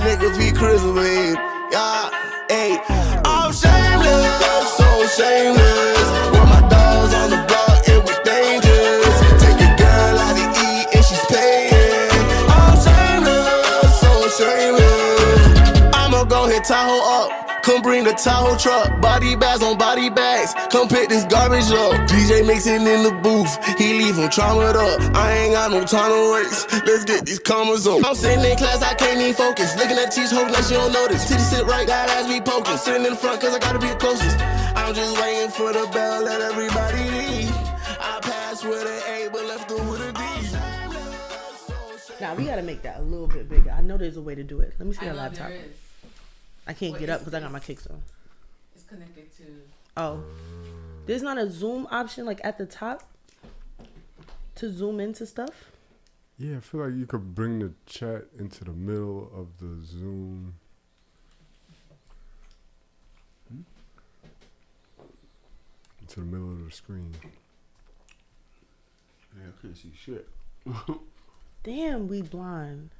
nigga be cruising. Yeah, hey. I'm shameless, so shameless. With my dogs on the block, it was dangerous. Take your girl out to eat and she's paying. I'm shameless, so shameless. I'ma go hit Tahoe up. Come bring the Tahoe truck, body bags on body bags. Come pick this garbage up. DJ mixing in the booth, he leave him traumatized up. I ain't got no time to waste, let's get these commas up. I'm sitting in class, I can't even focus. Looking at teach, hoping that she don't notice. Titty sit right, got ass be poking. Sitting in the front, cause I gotta be the closest. I'm just waiting for the bell, let everybody leave. I passed with an A, but left her with a D. Now we gotta make that a little bit bigger. I know there's a way to do it. Let me see your laptop. There is. I can't get up because I got my kicks on. It's connected to. Oh, there's not a zoom option like at the top to zoom into stuff. Yeah, I feel like you could bring the chat into the middle of the Zoom. Into the middle of the screen. Yeah, I can't see shit. Damn, we blind.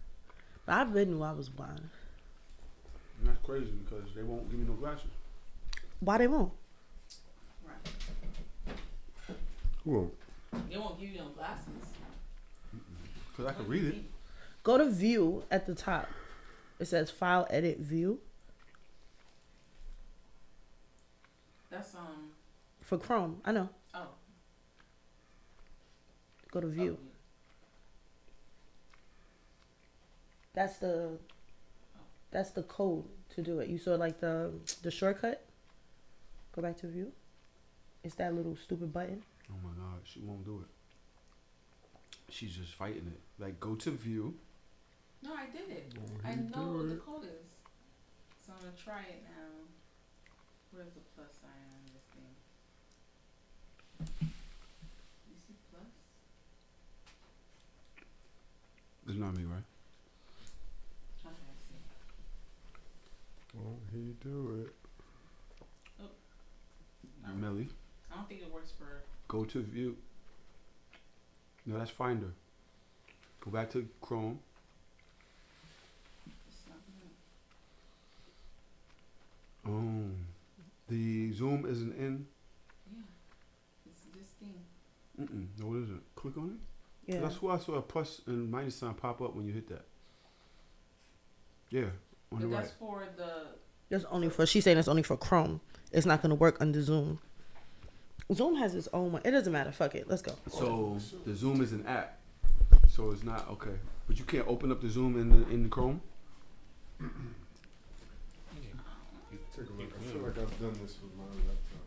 But I really knew I was blind. And that's crazy because they won't give me no glasses. Why they won't? Right. Who won't? They won't give you no glasses. Because I can read it. Go to view at the top. It says file, edit, view. That's For Chrome, I know. Oh. Go to view. Oh. That's the code to do it. You saw like the shortcut? Go back to view. It's that little stupid button. Oh my God, she won't do it. She's just fighting it. Like, go to view. No, I did it. I know what the code is. So I'm going to try it now. Where's the plus sign on this thing? You see plus? It's not me, right? Okay, I see. Won't he do it? No. Millie, I don't think it works for... go to view. No, that's Finder. Go back to Chrome. It's not good. Oh. The Zoom isn't in. Yeah. It's this thing. No, what is it? Click on it? Yeah. That's why I saw a plus and minus sign pop up when you hit that. Yeah, on the But right. that's for the... That's only for, she's saying it's only for Chrome. It's not going to work under Zoom. Zoom has its own one. It doesn't matter. Fuck it. Let's go. So the Zoom is an app. So it's not okay. But you can't open up the Zoom in the Chrome? Take a look. I feel like I've done this with my laptop.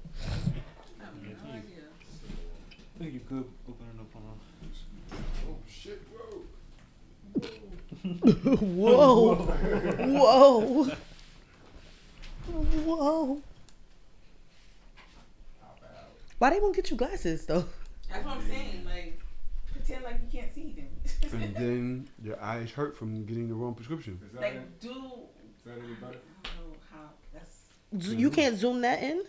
I have no idea. I think you could open it up on Oh shit! Whoa. Whoa. Whoa. Why they won't get you glasses though? That's what I'm saying. Like, pretend like you can't see them. And then your eyes hurt from getting the wrong prescription. Is that Like, it? do... Is that any better? I don't know how... That's... You can't zoom that in?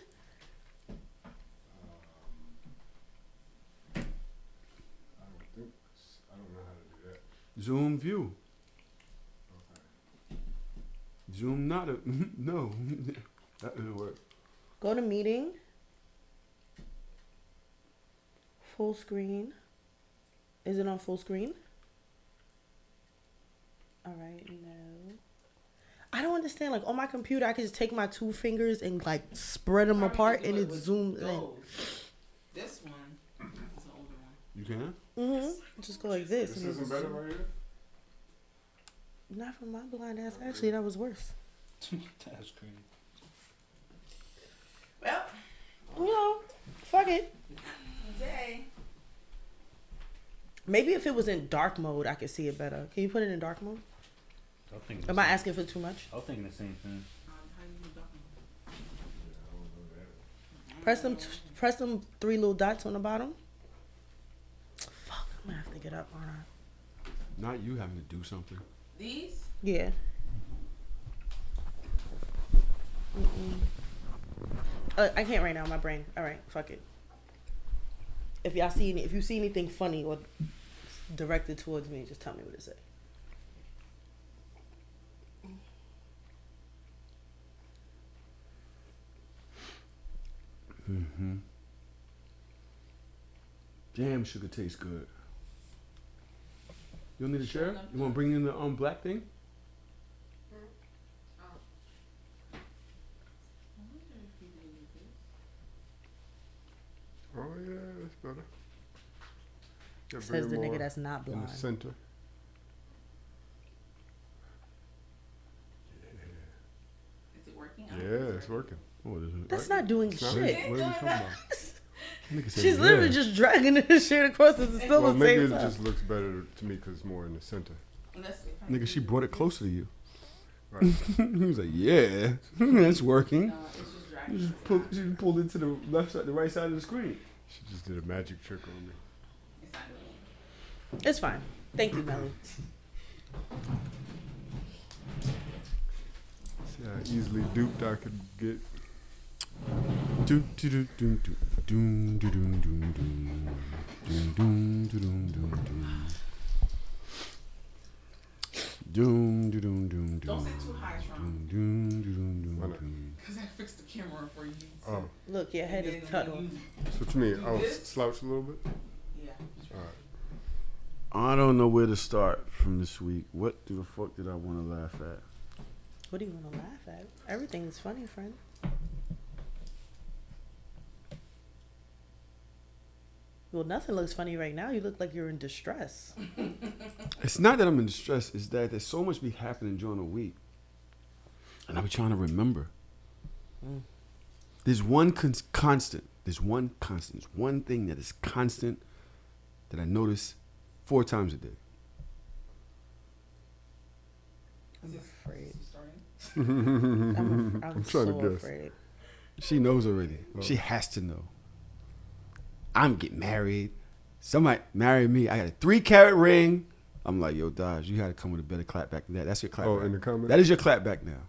I don't know how to do that. Zoom view. Okay. Zoom not a no. That didn't work. Go to meeting. Full screen. Is it on full screen? All right, no. I don't understand. Like on my computer, I can just take my two fingers and like spread them apart, and it zooms in. This one is an older one. You can? Just go like this. This and isn't it's better right here? not for my blind ass. Actually, that was worse. it. That's crazy. Well, You know, fuck it. today. Maybe if it was in dark mode, I could see it better. Can you put it in dark mode? I think Am I asking for too much? I was thinking the same thing. How you do that? Press them three little dots on the bottom. Fuck, I'm gonna have to get up, aren't I? Not you having to do something. These? Yeah. I can't right now. My brain. All right, fuck it. If you see anything funny or directed towards me, just tell me what to say. Mm-hmm. Damn, sugar tastes good. You don't need a chair? You want to bring in the black thing? Oh yeah, that's better. Yeah, bring Says it the more nigga that's not in blind. the center. Is it working? Yeah, it's working. Oh, it isn't. That's not doing It's not. shit. What are we talking about? Nigga said, She's literally just dragging the shit across the still Well, the maybe same it time. just looks better to me because it's more in the center. Let's see if I Nigga, can she do brought it this. closer to you. Right. He was like, yeah, that's working. No, it's just dragging. She pulled it to the left side, the right side of the screen. She just did a magic trick on me. It's not doing it. It's fine. Thank you, Melly. See how easily duped I could get. Doom, doom, doom, doom, doom, doom, doom, doom, doom, doom, doom, doom, doom. Doom, doom, doom, doom, Don't sit too high, Trump. doom, doom, doom, doom, Why not? doom. Because I fixed the camera for you. Oh, Look, your head is cut off. so what you mean? Oh, slouch a little bit? Yeah. Alright. I don't know where to start from this week. What the fuck did I want to laugh at? What do you want to laugh at? Everything is funny, friend. Well, nothing looks funny right now. You look like you're in distress. It's not that I'm in distress. It's that there's so much be happening during the week. And I be trying to remember. There's one constant. There's one constant. There's one thing that is constant that I notice 4 times a day. I'm afraid. Starting? I'm trying to so guess. afraid. She knows already. Oh. She has to know. I'm getting married. Somebody marry me. I got a 3-carat ring. I'm like, yo, Dodge, you got to come with a better clap back than that. That's your clap Oh, back. in the comments? That is your clap back now.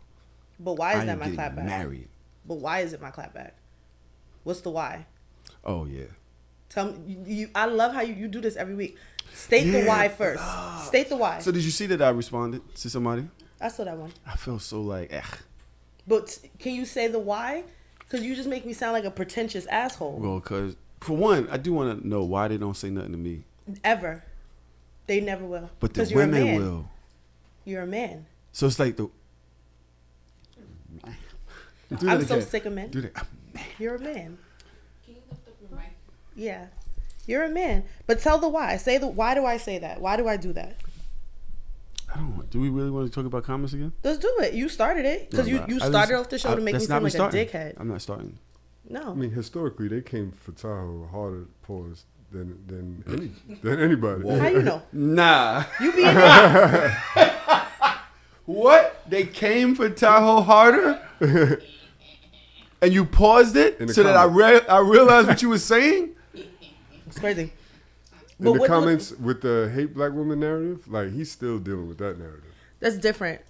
But why is I that am my getting clap back? married. But why is it my clap back? What's the why? Oh, yeah. Tell me. You I love how you do this every week. State the why first. State the why. So did you see that I responded to somebody? I saw that one. I felt so like, But can you say the why? Because you just make me sound like a pretentious asshole. well, because for one, I do want to know why they don't say nothing to me. Ever. They never will. But the 'Cause you're a women man. will. You're a man. So it's like the. Do I'm that so again. sick of men. Do that. You're a man. Can you lift up your mic? Yeah. You're a man. But tell the why. Say the why do I say that? Why do I do that? I don't know. Do we really want to talk about comments again? Let's do it. You started it. Because No, you I started just- off the show to make me that's seem not like starting. a dickhead. I'm not starting. No. I mean, historically, they came for Tahoe harder pause than anybody. How you know? Nah. You being What? They came for Tahoe harder? And you paused it In the so that I realized what you were saying? It's crazy. In But the what- comments with the hate black woman narrative, like he's still dealing with that narrative. That's different.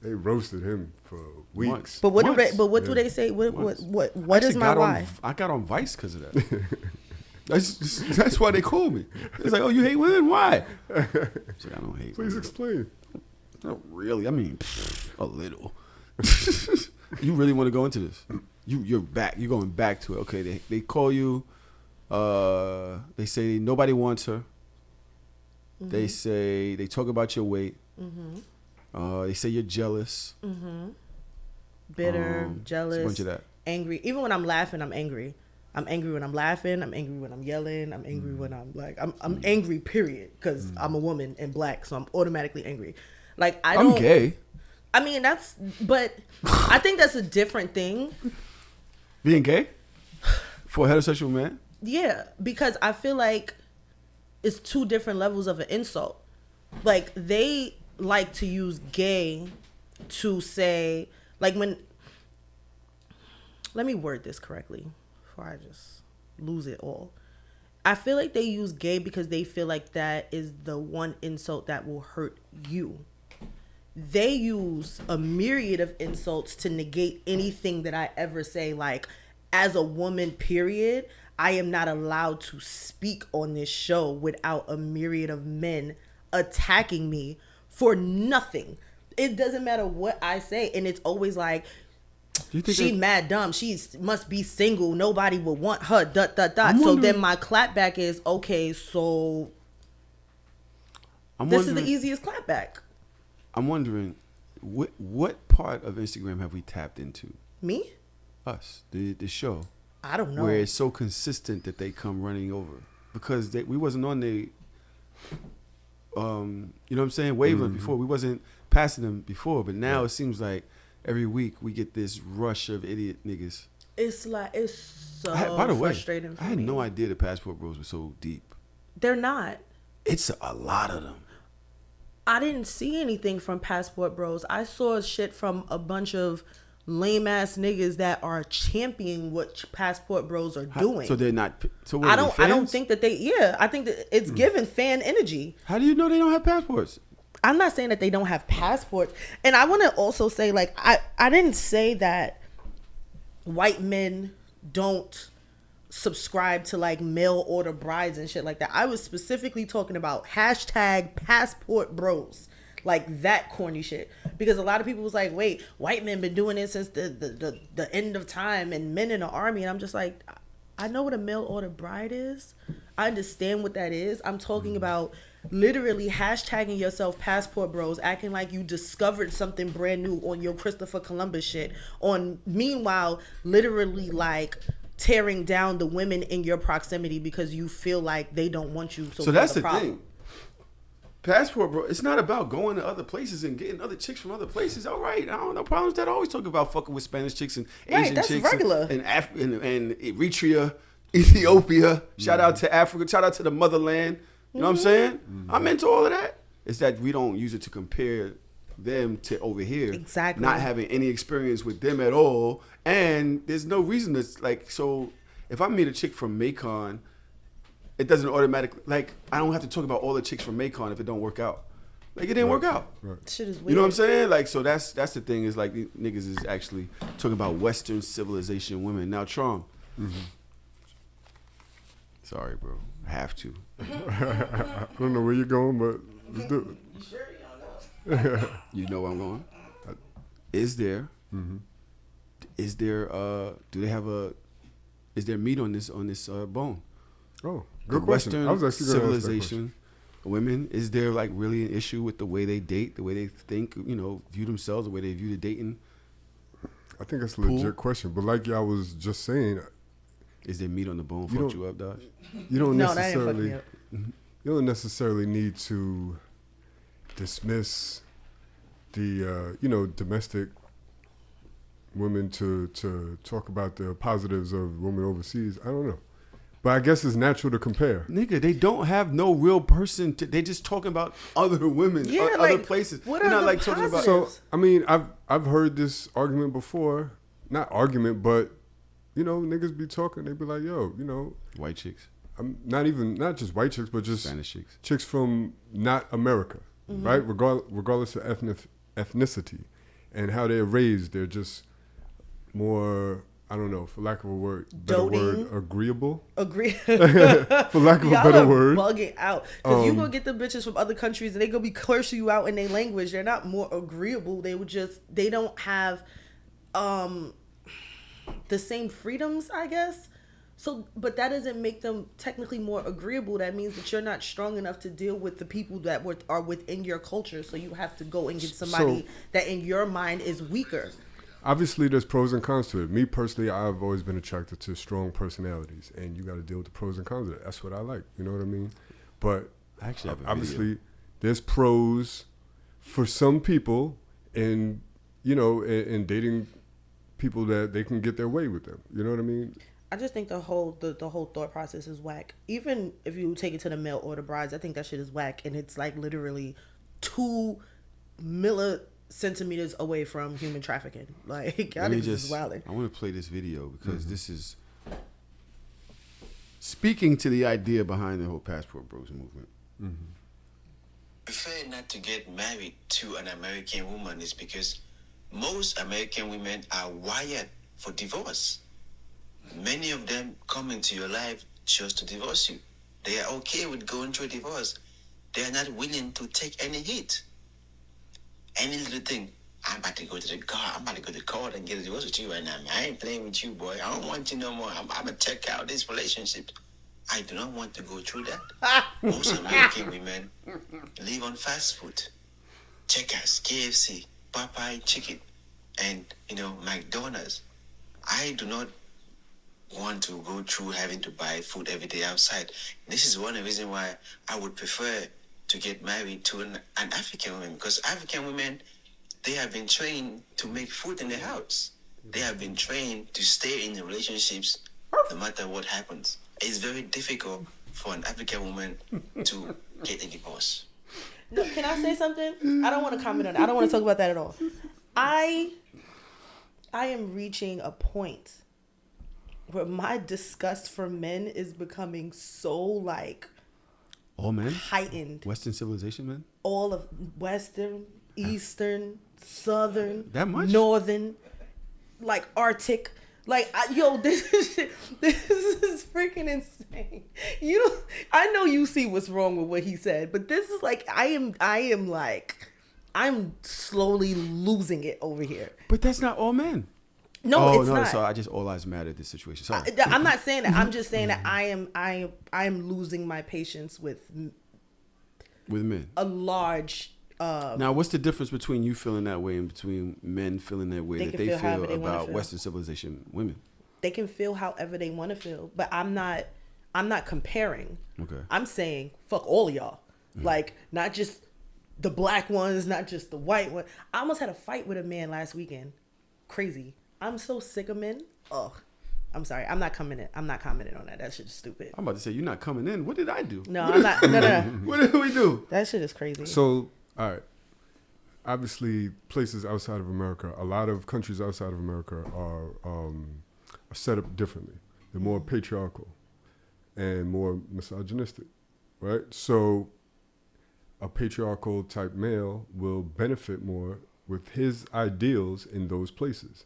They roasted him for weeks. Once. But what do Once. they? But what do Yeah. they say? What Once. what I is my got why? I got on Vice because of that. That's why they call me. It's like, oh, you hate women? Why? It's like, I don't hate Please women. explain. Not really. I mean, a little. You really want to go into this? You're back. You're going back to it. Okay, they call you. They say nobody wants her. Mm-hmm. They say they talk about your weight. They say you're jealous. Bitter, It's a jealous, bunch of that. angry. Even when I'm laughing, I'm angry. I'm angry when I'm laughing. I'm angry when I'm yelling. I'm angry when I'm like I'm angry. Period. Because I'm a woman and black, so I'm automatically angry. Like I'm gay. I mean but I think that's a different thing. Being gay for a heterosexual man. Yeah, because I feel like it's 2 different levels of an insult. Like they like to use gay to say like when. Let me word this correctly before I just lose it all. I feel like they use gay because they feel like that is the one insult that will hurt you. They use a myriad of insults to negate anything that I ever say. Like, as a woman, period, I am not allowed to speak on this show without a myriad of men attacking me for nothing. It doesn't matter what I say. And it's always like, Do you think she that- mad dumb. She must be single. Nobody would want her. I'm So then wondering- my clapback is okay. So I'm this is wondering, the easiest clapback. I'm wondering, what part of Instagram have we tapped into? Me? Us, the show, I don't know. where it's so consistent that they come running over because we wasn't on the, you know what I'm saying, wavelength before. We wasn't passing them before, but now it seems like every week we get this rush of idiot niggas. It's like it's so By the way, frustrating. For I had me. no idea the Passport Bros were so deep. They're not. It's a lot of them. I didn't see anything from Passport Bros. I saw shit from a bunch of lame ass niggas that are championing what Passport Bros are doing. So they're not. So what, I are they don't. I don't fans? think that they. Yeah, I think that it's given fan energy. How do you know they don't have passports? I'm not saying that they don't have passports, and I want to also say like I didn't say that white men don't subscribe to like mail order brides and shit like that. I was specifically talking about hashtag Passport Bros. Like that corny shit, because a lot of people was like, wait, white men been doing it since the end of time and men in the army, and I'm just like, I know what a mail order bride is. I understand what that is. I'm talking about literally hashtagging yourself Passport Bros, acting like you discovered something brand new on your Christopher Columbus shit, on meanwhile literally like tearing down the women in your proximity because you feel like they don't want you. So that's the thing. Passport, bro, it's not about going to other places and getting other chicks from other places. All right, I don't know problems with that. I always talk about fucking with Spanish chicks and Asian that's chicks regular. and Eritrea, Ethiopia. Shout out to Africa. Shout out to the motherland. You know what I'm saying? I'm into all of that. It's that we don't use it to compare them to over here. Exactly. Not having any experience with them at all. And there's no reason to, like, so if I meet a chick from Macon, it doesn't automatically, like, I don't have to talk about all the chicks from Macon if it don't work out. Like, it didn't work out. Shit is weird. You know what I'm saying? Like, so that's the thing, is like, these niggas is actually talking about Western civilization women. Now, Tron. Sorry, bro. I have to. I don't know where you're going, but let's do it. You sure you don't know? You know where I'm going? Is there, is there, do they have is there meat on this bone? Oh, The good question. Western I was actually going to ask that civilization women, is there like really an issue with the way they date, the way they think, you know, view themselves, the way they view the dating? I think that's a Pool? legit question. But like I was just saying, Is there meat on the bone? You Fucked don't- you up, Dodge? you don't No, that ain't fucking me necessarily up. you don't necessarily need to dismiss the domestic women to talk about the positives of women overseas. I don't know, but I guess it's natural to compare. Nigga, they don't have no real person. They just talking about other women, Yeah, other like, places. what They're are not the like talking about. positives? So I mean, I've heard this argument before. Not argument, but niggas be talking. They be like, yo, White chicks, I'm not just white chicks, but just Spanish chicks. chicks from not America, right? Regardless of ethnicity and how they're raised, they're just more, I don't know, for lack of a better Doting. word, agreeable. Agree. For lack of a Y'all better are word. bugging out. Because you gonna get the bitches from other countries and they gonna be cursing you out in their language. They're not more agreeable. They don't have the same freedoms, I guess. So, but that doesn't make them technically more agreeable. That means that you're not strong enough to deal with the people that are within your culture. So you have to go and get somebody So- that in your mind is weaker. Obviously, there's pros and cons to it. Me personally, I've always been attracted to strong personalities, and you got to deal with the pros and cons of it. That's what I like. You know what I mean? But I actually have a obviously, there's pros for some people in dating people that they can get their way with them. You know what I mean? I just think the whole thought process is whack. Even if you take it to the mail order brides, I think that shit is whack, and it's like literally 2 millicentimeters away from human trafficking. Like, y'all niggas is wilding. I want to play this video because this is speaking to the idea behind the whole Passport Bros movement. Prefer not to get married to an American woman is because most American women are wired for divorce. Many of them come into your life just to divorce you. They are okay with going through a divorce. They are not willing to take any hit. Any little thing. I'm about to go to the car. I'm about to go to court and get a divorce with you right now, man. I ain't playing with you, boy. I don't want you no more. I'm gonna check out this relationship. I do not want to go through that. Most American women live on fast food. Checkers, KFC, Popeye chicken, and McDonald's. I do not want to go through having to buy food every day outside. This is one of the reasons why I would prefer to get married to an African woman, because African women, they have been trained to make food in the house. They have been trained to stay in the relationships no matter what happens. It's very difficult for an African woman to get a divorce. No, can I say something? I don't want to comment on it. I don't want to talk about that at all. I am reaching a point where my disgust for men is becoming so like All men? heightened. Western civilization, man? All of Western, Eastern, Southern, That much? Northern, like Arctic. Like, this is freaking insane. I know you see what's wrong with what he said, but this is like, I'm slowly losing it over here. But that's not all men. No, it's not. So I just all lives matter this situation. Sorry. I'm not saying that. I'm just saying that I am losing my patience with men. a large. Now, what's the difference between you feeling that way and between men feeling that way They that can they feel feel however they wanna about feel. Western civilization women? They can feel however they want to feel, but I'm not comparing. Okay. I'm saying fuck all of y'all. Like, not just the black ones, not just the white one. I almost had a fight with a man last weekend. Crazy. I'm so sick of men. Ugh. I'm sorry. I'm not commenting on that. That shit is stupid. I'm about to say, you're not coming in. What did I do? No, I'm not. No. What did we do? That shit is crazy. So, all right. Obviously, places outside of America, a lot of countries outside of America are set up differently. They're more patriarchal and more misogynistic, right? So, a patriarchal type male will benefit more with his ideals in those places,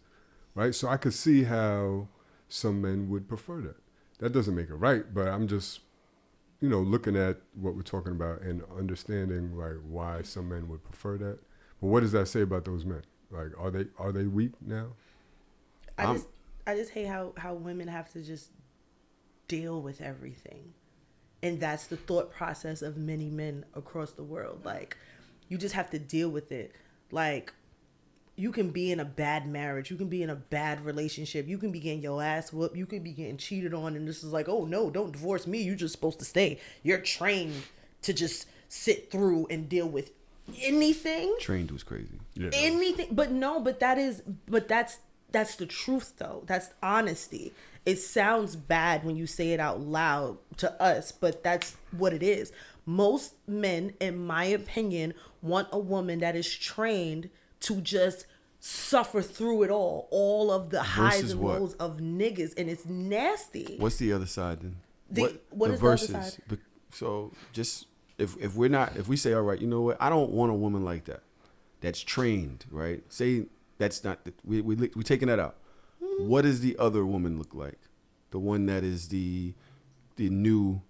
right? So I could see how some men would prefer that. That doesn't make it right, but I'm just, looking at what we're talking about and understanding like why some men would prefer that. But what does that say about those men? Like, are they weak now? I just hate how women have to just deal with everything. And that's the thought process of many men across the world. Like, you just have to deal with it. Like, you can be in a bad marriage. You can be in a bad relationship. You can be getting your ass whooped. You can be getting cheated on. And this is like, oh, no, don't divorce me. You're just supposed to stay. You're trained to just sit through and deal with anything. Trained was crazy. Yeah. Anything. But that's the truth, though. That's honesty. It sounds bad when you say it out loud to us, but that's what it is. Most men, in my opinion, want a woman that is trained to just suffer through it all of the highs Versus and what? lows of niggas, and it's nasty. What's the other side then? What is the other side? So just if we say, all right, you know what, I don't want a woman like that, that's trained, right? Say that's not we taking that out. What does the other woman look like? The one that is the new,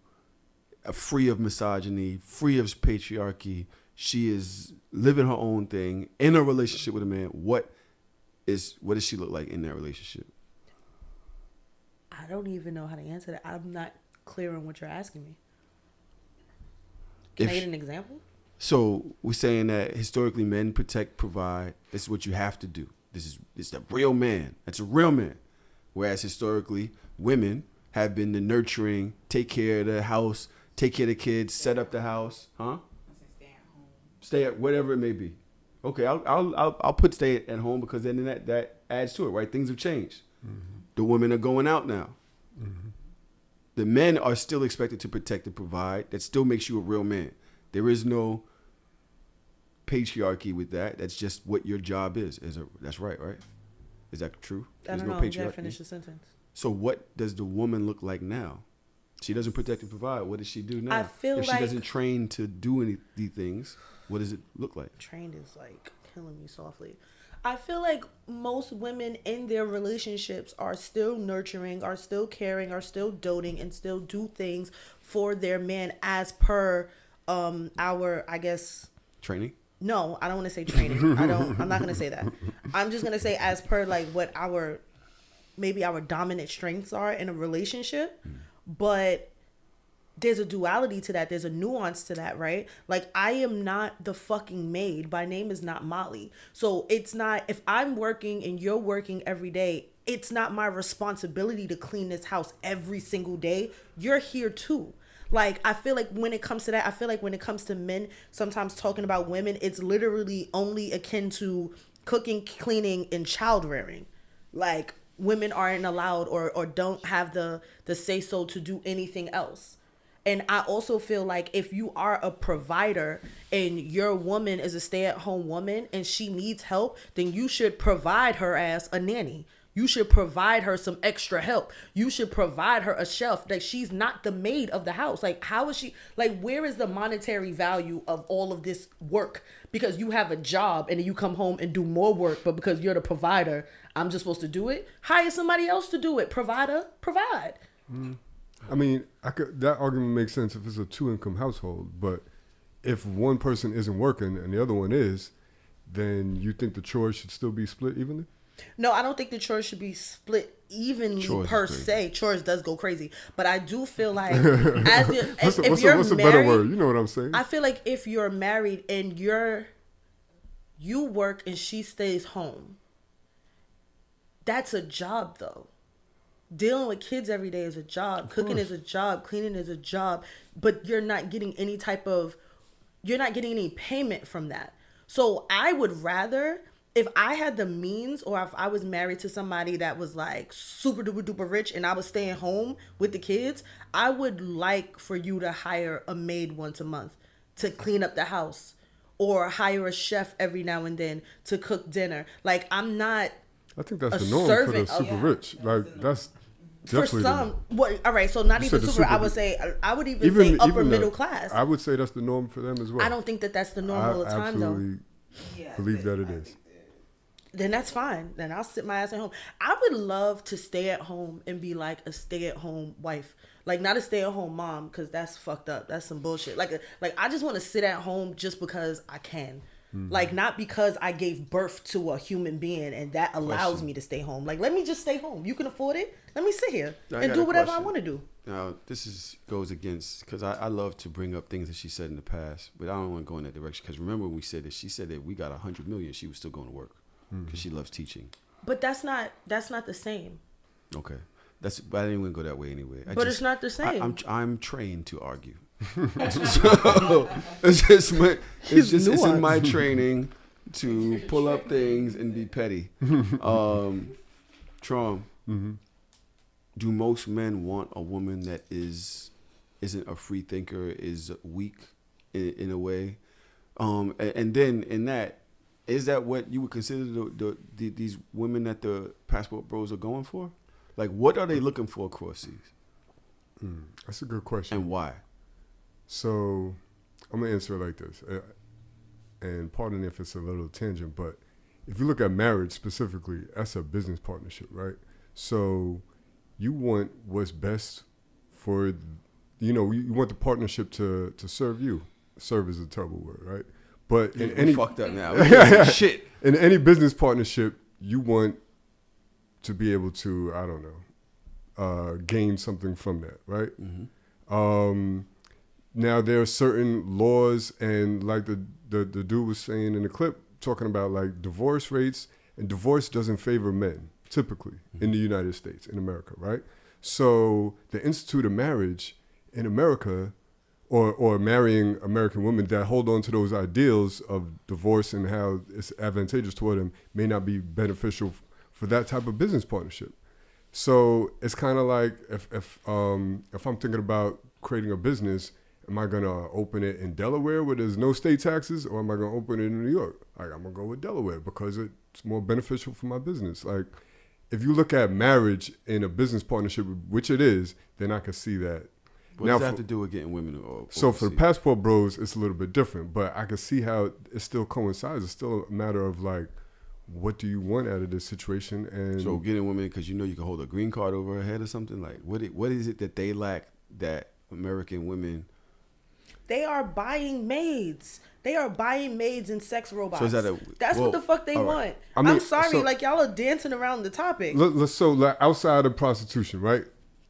free of misogyny, free of patriarchy. She is living her own thing in a relationship with a man. What does she look like in that relationship? I don't even know how to answer that. I'm not clear on what you're asking me. Can I get an example? So we're saying that historically men protect, provide. This is what you have to do. This is a real man. That's a real man. Whereas historically, women have been the nurturing, take care of the house, take care of the kids, set up the house, huh? Stay at whatever it may be. Okay, I'll put stay at home because then that adds to it, right? Things have changed. Mm-hmm. The women are going out now. Mm-hmm. The men are still expected to protect and provide. That still makes you a real man. There is no patriarchy with that. That's just what your job is. That's right? Is that true? I don't know. You gotta finish the sentence. So what does the woman look like now? She doesn't protect and provide. What does she do now? I feel if like she doesn't train to do any of these things, what does it look like? Trained is like killing me softly. I feel like most women in their relationships are still nurturing, are still caring, are still doting, and still do things for their man as per our, I guess, Training? No, I don't want to say training. I'm not gonna say that. I'm just gonna say as per like what maybe our dominant strengths are in a relationship, but there's a duality to that. There's a nuance to that, right? Like, I am not the fucking maid. My name is not Molly. So it's not, if I'm working and you're working every day, it's not my responsibility to clean this house every single day. You're here too. Like, I feel like when it comes to that, I feel like when it comes to men, sometimes talking about women, it's literally only akin to cooking, cleaning, and child rearing. Like, women aren't allowed or don't have the say so to do anything else. And I also feel like if you are a provider and your woman is a stay-at-home woman and she needs help, then you should provide her as a nanny. You should provide her some extra help. You should provide her a shelf. Like, she's not the maid of the house. Like, how is she, like, where is the monetary value of all of this work? Because you have a job and then you come home and do more work, but because you're the provider, I'm just supposed to do it. Hire somebody else to do it. Provider, provide. I mean, that argument makes sense if it's a 2-income household, but if one person isn't working and the other one is, then you think the chores should still be split evenly? No, I don't think the chores should be split evenly per se. Chores does go crazy, but I do feel like if you're what's married, a better word? You know what I'm saying? I feel like if you're married and you work and she stays home, that's a job though. Dealing with kids every day is a job. Cooking is a job. Cleaning is a job. But you're not getting any payment from that. So I would rather, if I had the means or if I was married to somebody that was like super duper duper rich and I was staying home with the kids, I would like for you to hire a maid once a month to clean up the house or hire a chef every now and then to cook dinner. Like, I'm not I think that's a the norm servant. for the super rich. Like, that's For definitely some, all right, so not You even said the super, I super- would say, I would even say upper middle class. I would say that's the norm for them as well. I don't think that that's the norm all the time, though. absolutely believe that it is. Then that's fine. Then I'll sit my ass at home. I would love to stay at home and be like a stay-at-home wife. Like, not a stay-at-home mom, because that's fucked up. That's some bullshit. Like I just want to sit at home just because I can. Mm-hmm. Like, not because I gave birth to a human being and that allows me to stay home. Like, let me just stay home. You can afford it. Let me sit here and do whatever I want to do. Now, goes against, because I love to bring up things that she said in the past, but I don't want to go in that direction. Because remember when we said that she said that we got 100 million, she was still going to work because she loves teaching. But that's not the same. Okay, but I didn't want to go that way anyway. It's not the same. I'm trained to argue. So it's in my training to pull up things and be petty. Trom, do most men want a woman that isn't a free thinker, is weak in a way? And then in that, is that what you would consider these women that the passport bros are going for? Like, what are they looking for across these? That's a good question. And why? So I'm going to answer it like this. And pardon if it's a little tangent, but if you look at marriage specifically, that's a business partnership, right? So you want what's best for, you want the partnership to serve you. Serve is a terrible word, right? But in any fucked up now. Shit. In any business partnership, you want to be able to, I don't know, gain something from that, right? Mm-hmm. Now there are certain laws, and like the dude was saying in the clip, talking about like divorce rates, and divorce doesn't favor men typically in the United States, in America, right? So the institute of marriage in America, or marrying American women that hold on to those ideals of divorce and how it's advantageous toward them, may not be beneficial for that type of business partnership. So it's kind of like if I'm thinking about creating a business, am I gonna open it in Delaware where there's no state taxes, or am I gonna open it in New York? Like, I'm gonna go with Delaware because it's more beneficial for my business. Like, if you look at marriage in a business partnership, which it is, then I can see that. What does that have to do with getting women? So for the passport bros, it's a little bit different, but I can see how it still coincides. It's still a matter of like, what do you want out of this situation? And so getting women because you can hold a green card over her head or something. Like, what is it that they lack that American women They are buying maids. They are buying maids and sex robots. So is that That's whoa. what the fuck they All want. right. I mean, I'm sorry, so- like y'all are dancing around the topic. So like, outside of prostitution, right?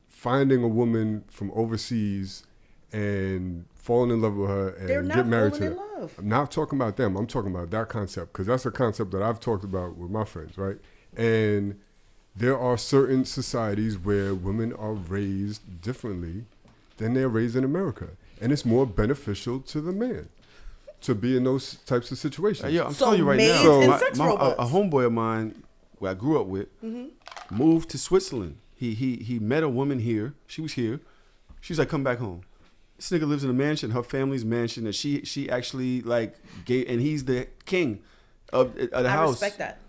Finding a woman from overseas and falling in love with her and They're not get married falling to in her. love. I'm not talking about them. I'm talking about that concept because that's a concept that I've talked about with my friends, right? And there are certain societies where women are raised differently than they're raised in America. And it's more beneficial to the man to be in those types of situations. Yeah, I'm So telling you right maids now. and My, sex my, robots. a homeboy of mine, who I grew up with, moved to Switzerland. He met a woman here. She was here. She's like, come back home. This nigga lives in a mansion, her family's mansion, that she actually like gave, and he's the king of the I house. respect that.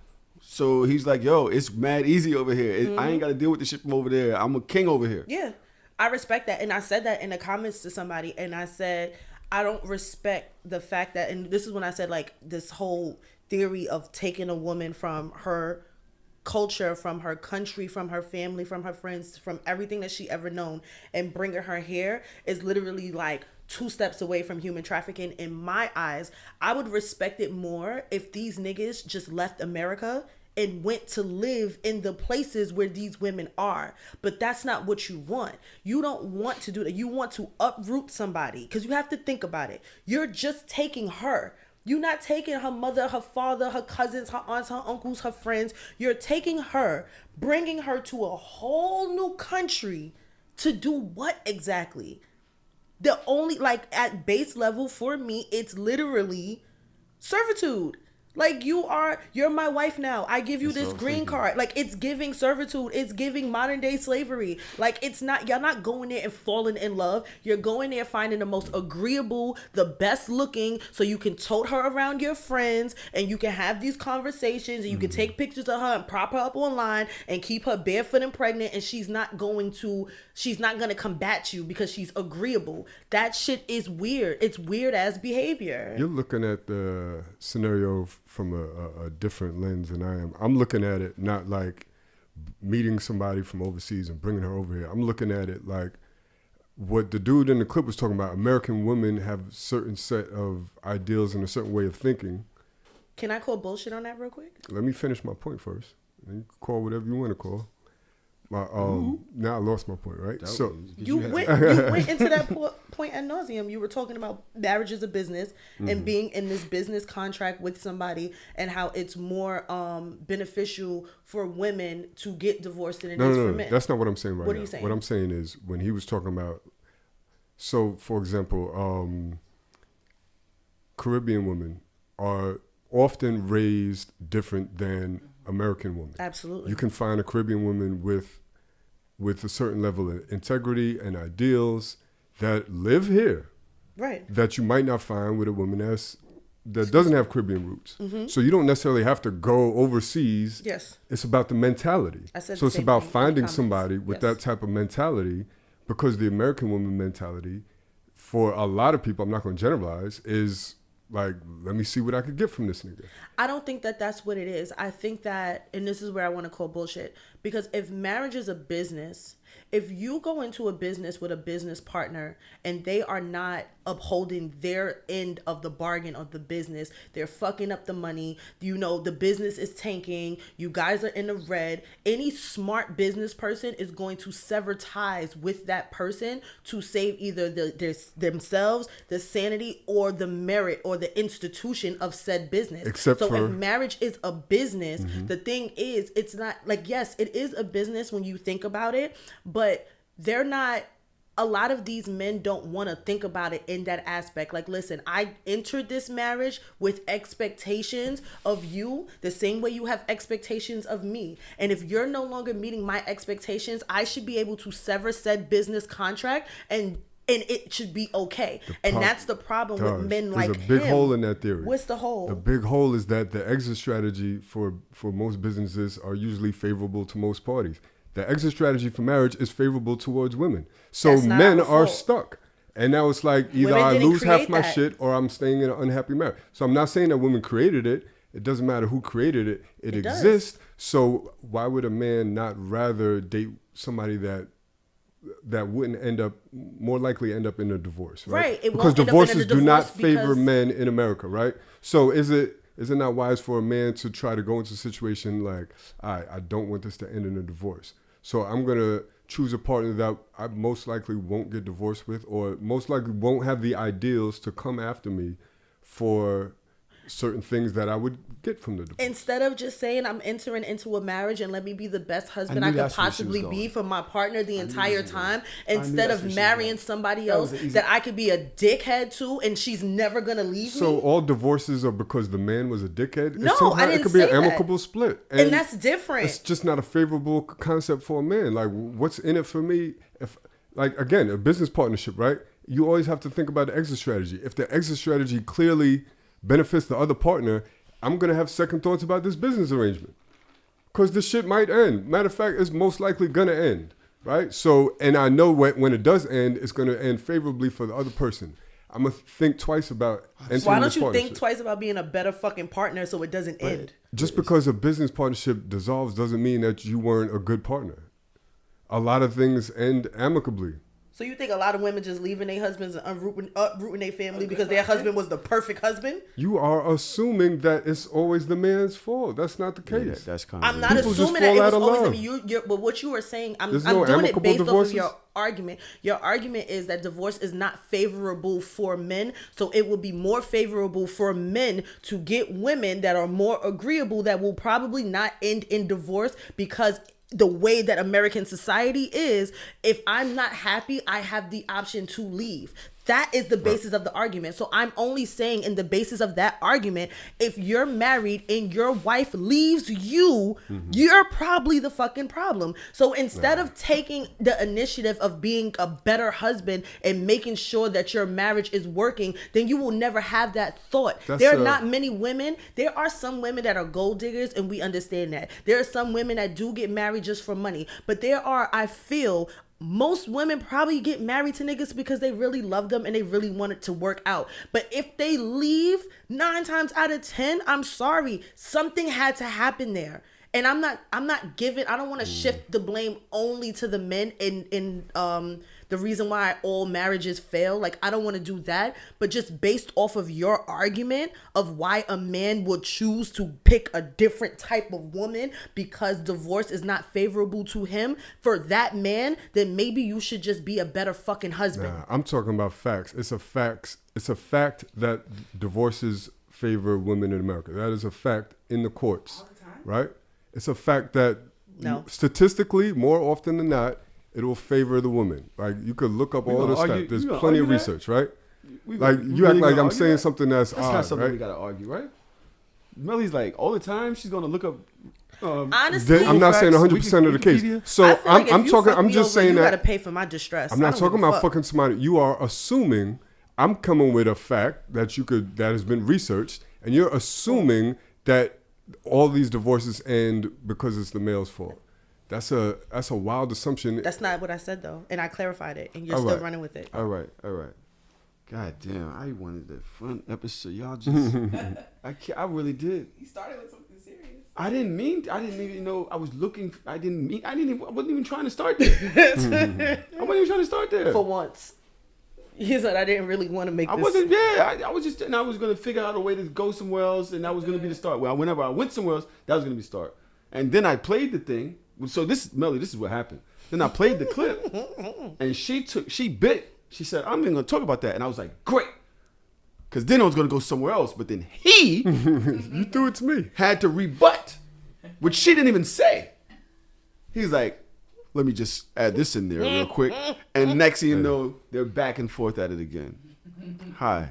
So he's like, yo, it's mad easy over here. I ain't got to deal with this shit from over there. I'm a king over here. Yeah, I respect that. And I said that in the comments to somebody, and I said, I don't respect the fact that, and this is when I said, like, this whole theory of taking a woman from her culture, from her country, from her family, from her friends, from everything that she ever known, and bringing her here is literally like 2 steps away from human trafficking. In my eyes, I would respect it more if these niggas just left America and went to live in the places where these women are. But that's not what you want. You don't want to do that. You want to uproot somebody, because you have to think about it. You're just taking her. You're not taking her mother, her father, her cousins, her aunts, her uncles, her friends. You're taking her, bringing her to a whole new country to do what exactly? The only, like, at base level for me, it's literally servitude. Like, you're my wife now. I give you this green card. Like, it's giving servitude. It's giving modern day slavery. Like, it's not, you're not going there and falling in love. You're going there finding the most agreeable, the best looking, so you can tote her around your friends and you can have these conversations and you can take pictures of her and prop her up online and keep her barefoot and pregnant, and she's not going to combat you because she's agreeable. That shit is weird. It's weird ass behavior. You're looking at the scenario from a different lens than I am. I'm looking at it not like meeting somebody from overseas and bringing her over here. I'm looking at it like what the dude in the clip was talking about. American women have a certain set of ideals and a certain way of thinking. Can I call bullshit on that real quick? Let me finish my point first. You can call whatever you want to call. Now I lost my point, right? So You went into that point ad nauseum. You were talking about marriage as a business and being in this business contract with somebody, and how it's more beneficial for women to get divorced than it is for men. That's not what I'm saying right now. What are you saying? What I'm saying is when he was talking about, so for example, Caribbean women are often raised different than American women. Absolutely. You can find a Caribbean woman with a certain level of integrity and ideals that live here, Right. that you might not find with a woman that doesn't have Caribbean roots. So you don't necessarily have to go overseas. Yes. It's about the mentality. I said So the it's same about thing in the finding comments. somebody with Yes. that type of mentality, because the American woman mentality, for a lot of people, I'm not going to generalize, is like, let me see what I could get from this nigga. I don't think that that's what it is. I think that, and this is where I want to call bullshit, because if marriage is a business, if you go into a business with a business partner and they are not upholding their end of the bargain of the business, they're fucking up the money, you know, the business is tanking, you guys are in the red, any smart business person is going to sever ties with that person to save either themselves, the sanity, or the merit or the institution of said business. Except so for- if marriage is a business, the thing is, it's not like, yes, it is a business when you think about it, but they're not, a lot of these men don't want to think about it in that aspect. Like, listen, I entered this marriage with expectations of you the same way you have expectations of me. And if you're no longer meeting my expectations, I should be able to sever said business contract and it should be okay. And that's the problem with men like him. There's a big hole in that theory. What's the hole? The big hole is that the exit strategy for most businesses are usually favorable to most parties. The exit strategy for marriage is favorable towards women. So That's not men our are fault. stuck. And now it's like either Women I didn't lose half create my that. shit or I'm staying in an unhappy marriage. So I'm not saying that women created it. It doesn't matter who created it. It does. exists. So why would a man not rather date somebody that that wouldn't more likely end up in a divorce, right? Right. It Because won't end up in a divorces do not divorce favor because- men in America, right? So is it not wise for a man to try to go into a situation like, I don't want this to end in a divorce, so I'm gonna choose a partner that I most likely won't get divorced with, or most likely won't have the ideals to come after me for certain things that I would get from the divorce. Instead of just saying I'm entering into a marriage and let me be the best husband I knew could that's where she was possibly be going. for my partner the entire time, knew instead that's of where she was marrying going. somebody That else was an easy- that I could be a dickhead to and she's never gonna leave So me. all divorces are because the man was a dickhead? No, Sometimes I didn't it could be an say that. amicable split. And that's different. It's just not a favorable concept for a man. Like, what's in it for me? If, like, again, a business partnership, right? You always have to think about the exit strategy. If the exit strategy clearly benefits the other partner, I'm going to have second thoughts about this business arrangement. Because this shit might end. Matter of fact, it's most likely going to end, right? So, and I know when it does end, it's going to end favorably for the other person. I'm going to think twice about entering Why don't this you partnership. think twice about being a better fucking partner so it doesn't end? Just because a business partnership dissolves doesn't mean that you weren't a good partner. A lot of things end amicably. So you think a lot of women just leaving their husbands and uprooting their family because their husband was the perfect husband? You are assuming that it's always the man's fault. That's not the Yeah, case. that's kind of. I'm not People just assuming that it fall was out of always love. you're, but what you were saying, I'm There's no doing it amicable based off divorces? of your argument. Your argument is that divorce is not favorable for men, so it would be more favorable for men to get women that are more agreeable that will probably not end in divorce because the way that American society is, if I'm not happy, I have the option to leave. That is the basis of the argument. So I'm only saying in the basis of that argument, if you're married and your wife leaves you, you're probably the fucking problem. So instead of taking the initiative of being a better husband and making sure that your marriage is working, then you will never have that thought. There are not many women. There are some women that are gold diggers, and we understand that. There are some women that do get married just for money. But there are, I feel, most women probably get married to niggas because they really love them and they really want it to work out. But if they leave 9 times out of 10, I'm sorry, something had to happen there. And I don't want to shift the blame only to the men in the reason why all marriages fail. Like, I don't want to do that, but just based off of your argument of why a man would choose to pick a different type of woman because divorce is not favorable to him, for that man, then maybe you should just be a better fucking husband. Nah, I'm talking about facts. It's a fact that divorces favor women in America. That is a fact in the courts, right? It's a fact that statistically, more often than not, it will favor the woman. Like, you could look up all the stuff. There's plenty of research, right? Like, you act like I'm saying something that's not odd, something right? we gotta argue, right? Melly's like all the time. She's gonna look up. Honestly, I'm not saying facts, 100% of the case. Wikipedia. So I feel like if I'm you talking. fuck I'm me just over, saying you that gotta pay for my distress. I'm not I don't talking give a about fuck. fucking somebody. You are assuming I'm coming with a fact that has been researched, and you're assuming that all these divorces end because it's the male's fault. That's a wild assumption. That's not what I said though, and I clarified it, and you're All still right. running with it. All right. God damn, I wanted the fun episode. Y'all just, I really did. He started with something serious. I didn't even know I was looking. I wasn't even trying to start there. I wasn't even trying to start there. For once, he said I didn't really want to make. I this. wasn't. Yeah, I was just. And I was gonna figure out a way to go somewhere else, and that was gonna be the start. Well, whenever I went somewhere else, that was gonna be the start. And then I played the thing. So Melly, this is what happened. Then I played the clip, and she bit. She said, "I'm even gonna talk about that," and I was like, "Great," because then I was gonna go somewhere else. But then he You threw it to me. had to rebut, which she didn't even say. He's like, "Let me just add this in there real quick," and next thing you know, they're back and forth at it again. Hi,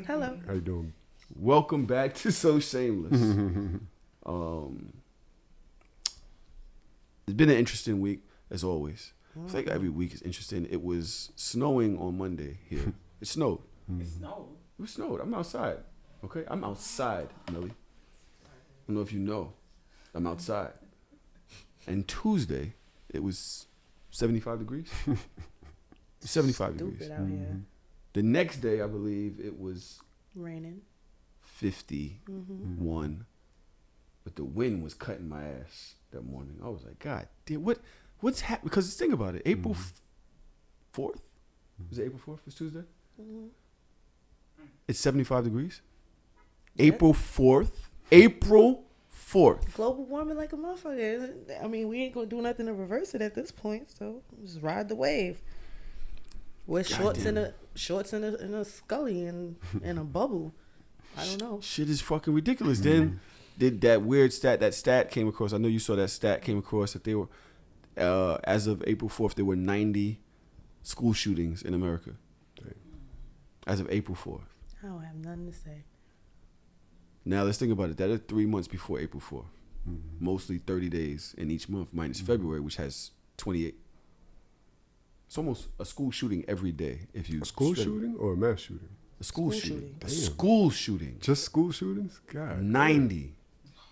Hello. How you doing? welcome back to So Shameless. It's been an interesting week as always. I think every week is interesting. It was snowing on Monday here. It snowed. It snowed. It snowed. I'm outside. Okay, I'm outside, Millie. I don't know if you know. I'm outside. And Tuesday, it was 75 degrees. 75 degrees. Stupid out here. The next day, I believe it was Raining. 51. But the wind was cutting my ass that morning. I was like, God damn, what's happening? Because think about it. April 4th. Is it April 4th? It's Tuesday. It's 75 degrees. April 4th. April 4th. Global warming like a motherfucker. I mean, we ain't gonna do nothing to reverse it at this point, so just ride the wave. With shorts and a scully and a bubble. I don't know. Shit is fucking ridiculous. Then did that weird stat. That stat came across. I know you saw that stat came across that they were, as of April 4th, there were 90 school shootings in America. As of April 4th. I don't have nothing to say. Now let's think about it. That is 3 months before April 4th. Mostly 30 days in each month, minus February, which has 28. It's almost a school shooting every day. If you A school shooting or a mass shooting? A school shooting. A Damn. school shooting. Just school shootings? God. 90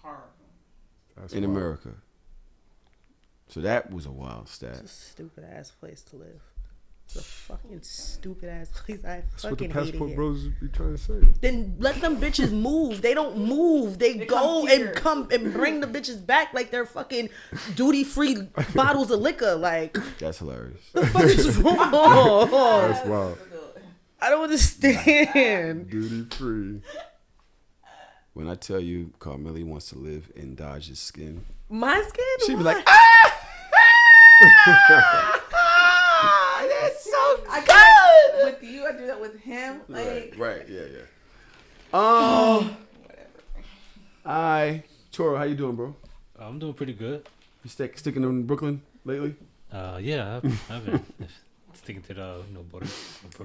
Horrible. That's in wild. America. So that was a wild It's stat. a stupid ass place to live. It's a fucking stupid ass place. I That's what the fucking hate passport it. bros be trying to say. Then let them bitches move. They don't move. They go come here. and come and bring the bitches back like they're fucking duty free bottles of liquor. Like, That's hilarious. the fuck is wrong? That's wild. I don't understand. Duty free. When I tell you Carmeli wants to live in Dodge's skin, My skin? she'd be Why? like, ah, that's so I do that with you. I do that with him. Like, right, yeah. Choro, how you doing, bro? I'm doing pretty good. You sticking in Brooklyn lately? Yeah, I've been sticking to the border.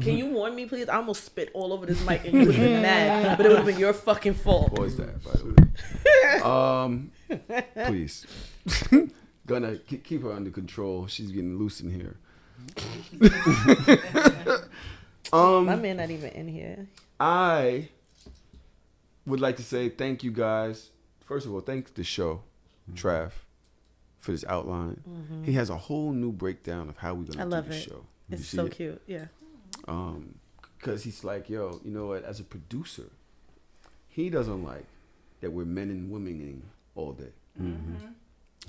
Can you warn me, please? I almost spit all over this mic and you would have been mad, but it would have been your fucking fault. What is that, by the way? Please. Gonna keep her under control. She's getting loose in here. My man not even in here. I would like to say thank you guys. First of all, thanks the show, Trav, for this outline. He has a whole new breakdown of how we're I gonna love do the it. show. It's You see so it? cute. Yeah. Because he's like, yo, you know what? As a producer, he doesn't like that we're men and womening all day.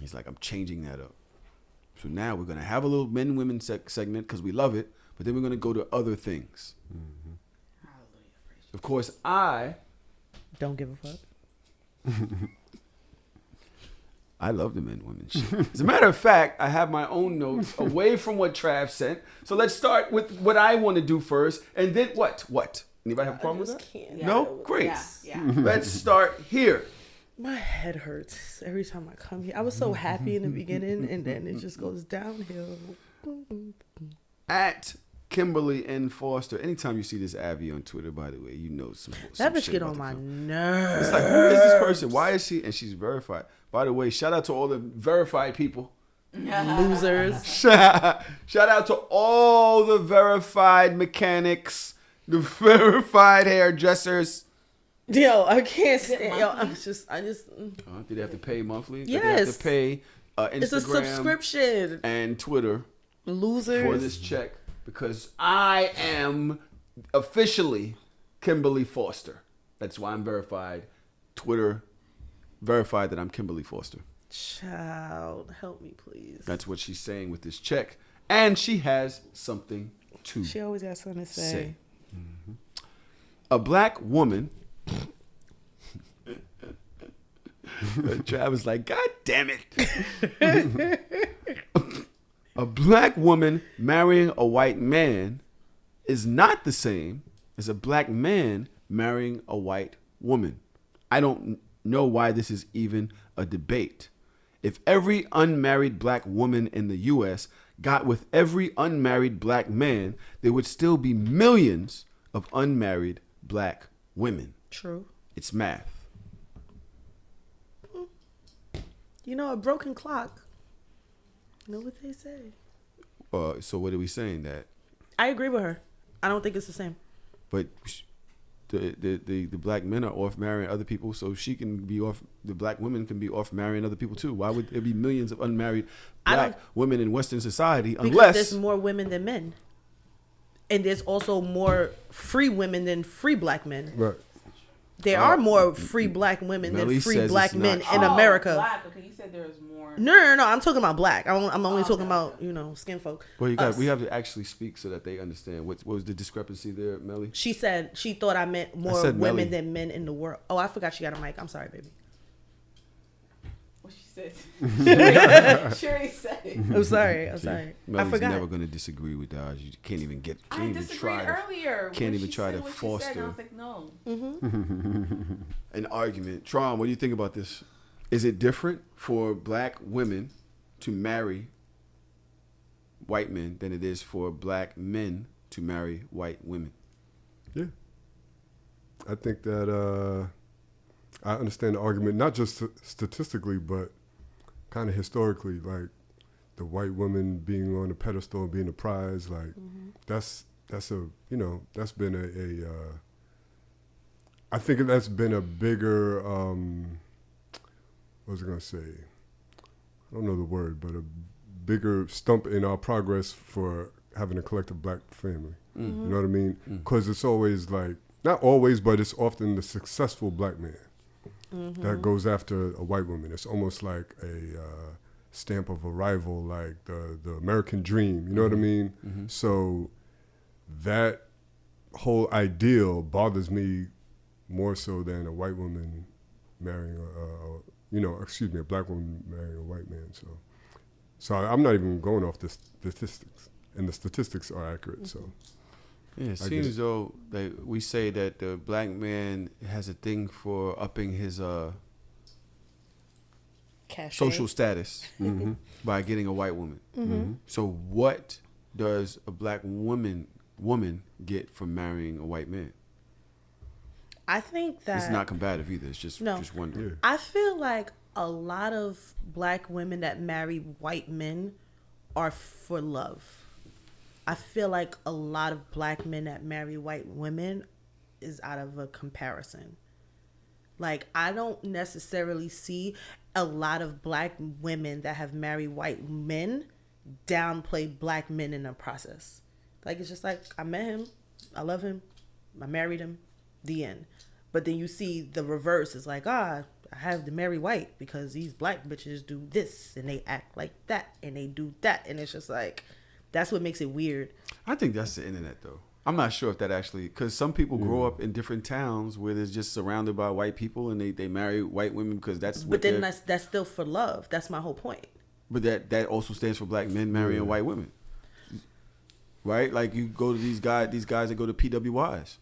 He's like, I'm changing that up. So now we're gonna have a little men and women segment because we love it, but then we're gonna go to other things. Of course, I Don't give a fuck. love the men and women shit. As a matter of fact, I have my own notes away from what Trav sent. So let's start with what I want to do first, and then what? What? Anybody have a problem with that? Can't. No? Great. yeah. Let's start here. My head hurts every time I come here. I was so happy in the beginning, and then it just goes downhill. At Kimberly N. Foster. Anytime you see this Abby on Twitter, by the way, you know some That bitch shit get about on to my come. nerves. It's like, who is this person? Why is she? And she's verified. By the way, shout out to all the verified people. Losers. Shout out to all the verified mechanics, the verified hairdressers. Yo, I can't stand. Yo, I just. Did they have to pay monthly? Yes. Did they have to pay Instagram It's a subscription. and Twitter Losers. for this check because I am officially Kimberly Foster. That's why I'm verified. Twitter verified that I'm Kimberly Foster. Child, help me, please. That's what she's saying with this check. And she has something to She always got something to say. A black woman. Travis like, God damn it. A black woman marrying a white man is not the same as a black man marrying a white woman. I don't know why this is even a debate. If every unmarried black woman in the U.S. got with every unmarried black man, there would still be millions of unmarried black women. True. It's math. You know, a broken clock. You know what they say. So what are we saying that? I agree with her. I don't think it's the same. But the black men are off marrying other people, so she can be off. The black women can be off marrying other people too. Why would there be millions of unmarried black women in Western society Because unless there's more women than men, and there's also more free women than free black men. Right. There are more free black women Melly than free says black it's men not in true. America. Black. Okay, you said there's more. No. I'm talking about black. I'm only Oh, talking okay, about, okay. skin folk. Well, Us. we have to actually speak so that they understand. What was the discrepancy there, Melly? She said she thought I meant more said women Melly. than men in the world. Oh, I forgot she got a mic. I'm sorry, baby. What she said. Sherry said it. I'm sorry. I Melly's forgot. never going to disagree with Dodge. You can't even get. I Can't even disagreed try to. earlier. can't when even she try said to what she foster- said, and I was like, no. An argument. Tron, what do you think about this? Is it different for black women to marry white men than it is for black men to marry white women? Yeah. I think that I understand the argument, not just statistically, but kind of historically, like the white woman being on a pedestal and being a prize, like that's a, that's been a I think that's been a bigger, what was I going to say? I don't know the word, but a bigger stump in our progress for having a collective black family. You know what I mean? Because it's always like, not always, but it's often the successful black man that goes after a white woman. It's almost like a stamp of arrival, like the American dream. You know what I mean? So that whole ideal bothers me more so than a white woman marrying a black woman marrying a white man. So I'm not even going off the statistics, and the statistics are accurate. So Yeah, it seems as though that we say that the black man has a thing for upping his Cachet. social status by getting a white woman. So what does a black woman get from marrying a white man? I think that It's not combative either. It's just wondering. Yeah. I feel like a lot of black women that marry white men are for love. I feel like a lot of black men that marry white women is out of a comparison. Like, I don't necessarily see a lot of black women that have married white men downplay black men in the process. Like, it's just like, I met him, I love him, I married him, the end. But then you see the reverse. It's like, I have to marry white because these black bitches do this and they act like that and they do that. And it's just like, that's what makes it weird. I think that's the internet, though. I'm not sure if that actually, because some people grow up in different towns where they're just surrounded by white people and they marry white women because that's what. But then that's still for love. That's my whole point. But that also stands for black men marrying white women, right? Like you go to these guys that go to PWIs,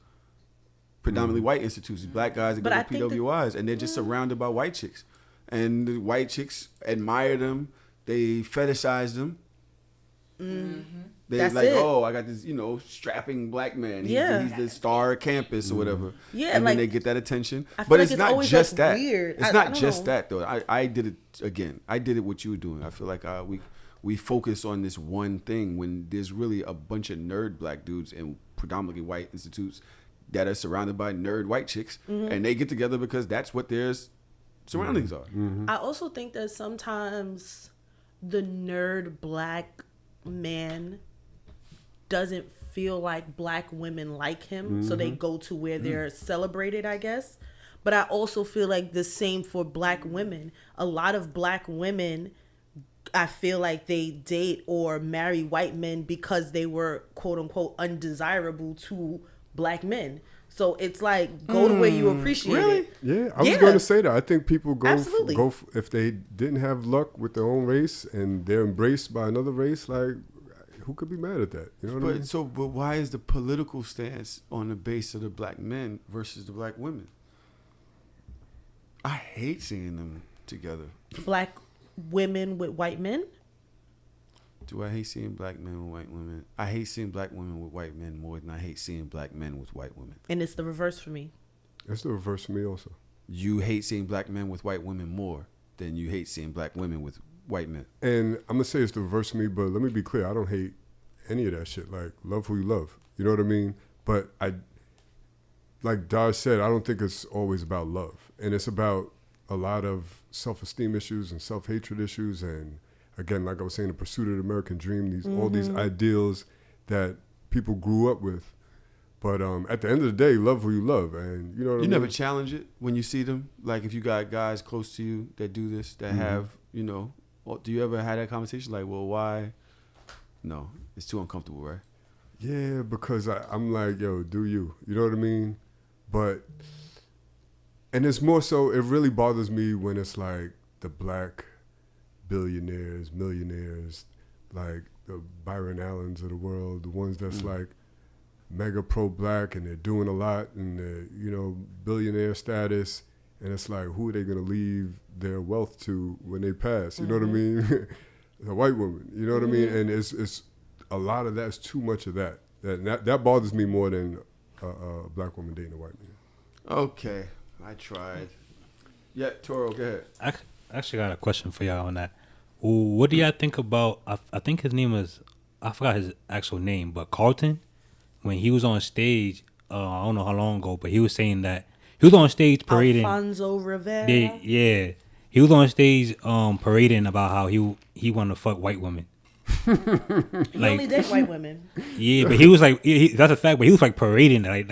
predominantly white institutes. Black guys that But go I to think PWIs, and they're just surrounded by white chicks, and the white chicks admire them. They fetishize them. They're That's like, it. oh, I got this, strapping black man. He's the star of campus or whatever. Yeah, and like, then they get that attention. I feel But like it's it's not always, just like, that. weird. It's I not don't just know. that though. I did it again. I did it what you were doing. I feel like we focus on this one thing when there's really a bunch of nerd black dudes in predominantly white institutes that are surrounded by nerd white chicks, and they get together because that's what their surroundings are. I also think that sometimes the nerd black man doesn't feel like black women like him, so they go to where they're celebrated, I guess. But I also feel like the same for black women. A lot of black women, I feel like they date or marry white men because they were quote unquote undesirable to black men. So it's like, go to where you appreciate it. Yeah, I was going to say that. I think people Absolutely. if they didn't have luck with their own race and they're embraced by another race, like, who could be mad at that? You know what I mean? But why is the political stance on the base of the black men versus the black women? I hate seeing them together. Black women with white men. Do I hate seeing black men with white women? I hate seeing black women with white men more than I hate seeing black men with white women. And it's the reverse for me. It's the reverse for me also. You hate seeing black men with white women more than you hate seeing black women with white men. And I'm going to say it's the reverse for me, but let me be clear. I don't hate any of that shit. Like, love who you love. You know what I mean? But like Daj said, I don't think it's always about love. And it's about a lot of self-esteem issues and self-hatred issues. And again, like I was saying, the pursuit of the American dream, all these ideals that people grew up with. But at the end of the day, love who you love, and you know what I You mean? never challenge it when you see them? Like if you got guys close to you that do this, that have, you know, do you ever have that conversation? Like, well, why? No, it's too uncomfortable, right? Yeah, because I'm like, yo, do you? You know what I mean? But, and it's more so, it really bothers me when it's like the black billionaires, millionaires, like the Byron Allens of the world, the ones that's like mega pro-black and they're doing a lot and they're, you know, billionaire status. And it's like, who are they going to leave their wealth to when they pass? You know what I mean? The white woman, you know what I mean? And it's a lot of that's too much of that. That bothers me more than a black woman dating a white man. Okay, I tried. Yeah, Toro, go ahead. I actually got a question for y'all on that. What do y'all think about? I think his name was, I forgot his actual name, but Carlton, when he was on stage, I don't know how long ago, but he was saying that he was on stage parading. Alfonso Rivera. Yeah, he was on stage parading about how he wanted to fuck white women. He only date white women. Yeah, but he was like, that's a fact. But he was like parading like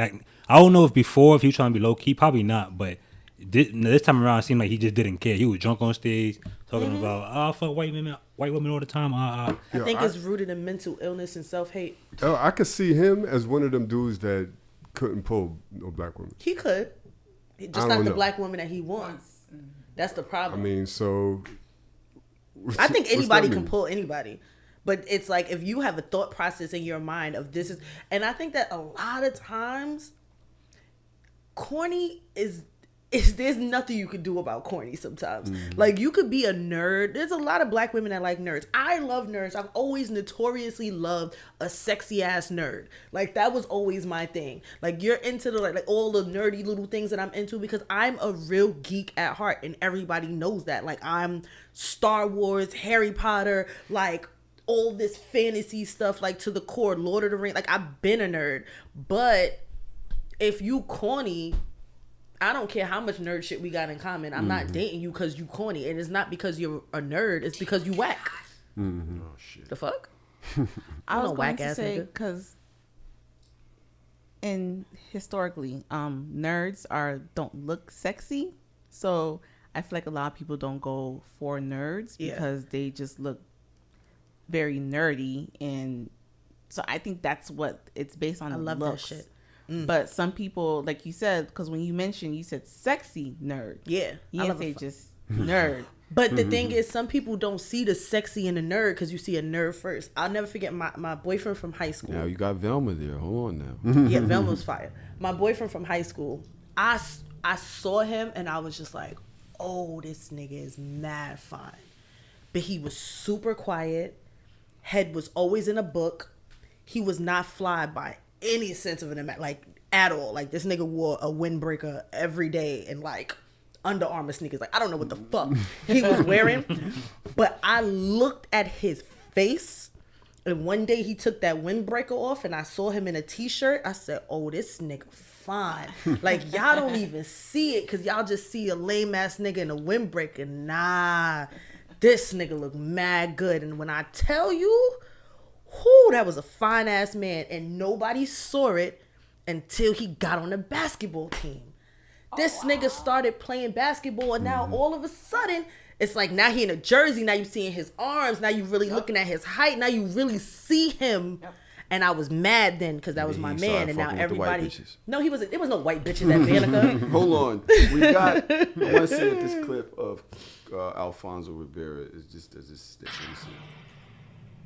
I don't know if he was trying to be low key, probably not. But this time around, it seemed like he just didn't care. He was drunk on stage talking about fuck white women all the time. I think it's rooted in mental illness and self-hate. I could see him as one of them dudes that couldn't pull no black women. He could, just not the black woman that he wants. That's the problem. I mean, so I think anybody can pull anybody. But it's like if you have a thought process in your mind of this is, and I think that a lot of times, corny is there's nothing you can do about corny sometimes. Like you could be a nerd. There's a lot of black women that like nerds. I love nerds. I've always notoriously loved a sexy ass nerd. Like that was always my thing. Like you're into the like all the nerdy little things that I'm into because I'm a real geek at heart and everybody knows that. Like I'm Star Wars, Harry Potter, like all this fantasy stuff, like to the core, Lord of the Rings. Like I've been a nerd, but if you corny, I don't care how much nerd shit we got in common. I'm not dating you because you corny, and it's not because you're a nerd. It's because you whack. Oh shit! The fuck? I was a going whack to ass say nigga. because, historically, nerds don't look sexy, so I feel like a lot of people don't go for nerds because they just look very nerdy, and so I think that's what it's based on. I love looks. that shit. But some people, like you said, because when you said sexy nerd. Yeah, You I didn't love say a just nerd. But the thing is, some people don't see the sexy in a nerd because you see a nerd first. I'll never forget my boyfriend from high school. Now you got Velma there. Hold on now. Yeah, Velma's fire. My boyfriend from high school, I saw him and I was just like, oh, this nigga is mad fine. But he was super quiet. Head was always in a book. He was not fly by any sense of it, like at all. Like this nigga wore a windbreaker every day and like Under Armour sneakers. Like I don't know what the fuck he was wearing, but I looked at his face, and one day he took that windbreaker off, and I saw him in a t-shirt. I said, "Oh, this nigga fine." Like y'all don't even see it because y'all just see a lame ass nigga in a windbreaker. Nah, this nigga look mad good, and when I tell you. Whoo, that was a fine ass man, and nobody saw it until he got on the basketball team. This nigga started playing basketball, and now all of a sudden, it's like now he in a jersey. Now you seeing his arms. Now you really looking at his height. Now you really see him. And I was mad then because that was my man, and now everybody. No, he was. There was no white bitches at Vanica. Hold on, we got. I want to see what this clip of Alfonso Rivera is. Just as this stick. Let me see.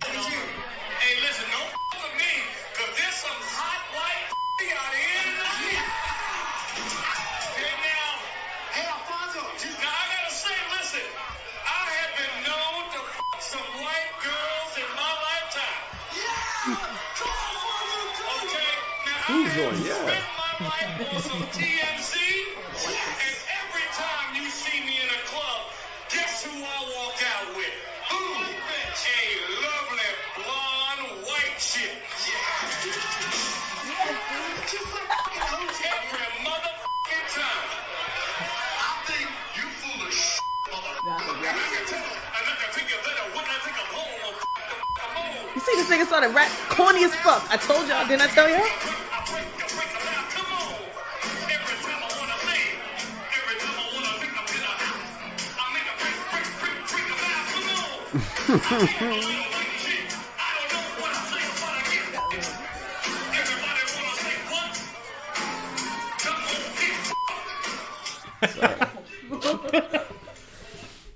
Hey, listen, don't with me, because there's some hot white out here. Hey, now, hey, Alfonso. Now, I gotta say, listen, I have been known to some white girls in my lifetime. Yeah! Come on, Alfonso, okay, now Who's I on? have Yeah. spent my life on some TMZ, and every time you see me in a club, guess who I walk out with? Who? A lovely blonde white chick. Every motherfucking time. I think you full of shit, motherfucker. And I think you better when I think I'm home. You see this nigga started rap corny as fuck. I told y'all, didn't I tell y'all?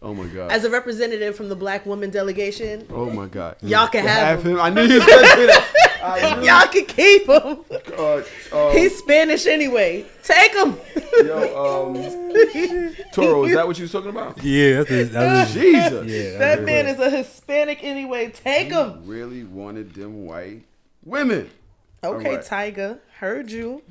Oh my god. As a representative from the Black woman delegation, Oh my god. y'all can have him. I knew you was gonna say that. Y'all can keep him. Uh, He's Spanish anyway. Take him. Toro, is that what you was talking about? Yeah, that's Jesus. yeah. That man is a Hispanic anyway. Take him. Really wanted them white women. Okay, All right. Tiger, heard you.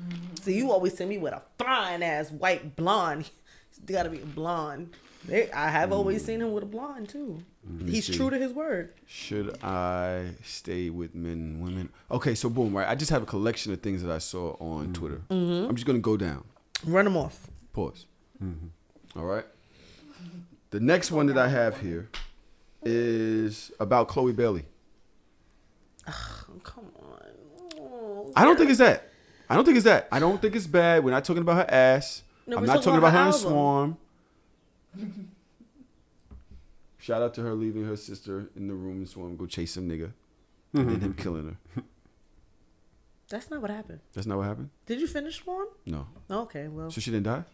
So you always send me with a fine ass white blonde. He's got to be a blonde. I have always seen him with a blonde too. He's true to his word. Should I stay with men and women? Okay, so boom, right? I just have a collection of things that I saw on Twitter. I'm just gonna go down. Run him off. Pause. All right. The next one that I have here is about Chloe Bailey. Come on. Oh, I don't think it's that. I don't think it's bad. We're not talking about her ass. No, I'm we're not talking talking about about her her in album. Swarm. Shout out to her leaving her sister in the room in Swarm, go chase some nigga, and then him killing her. That's not what happened. That's not what happened? Did you finish Swarm? No. Okay, well. So she didn't die?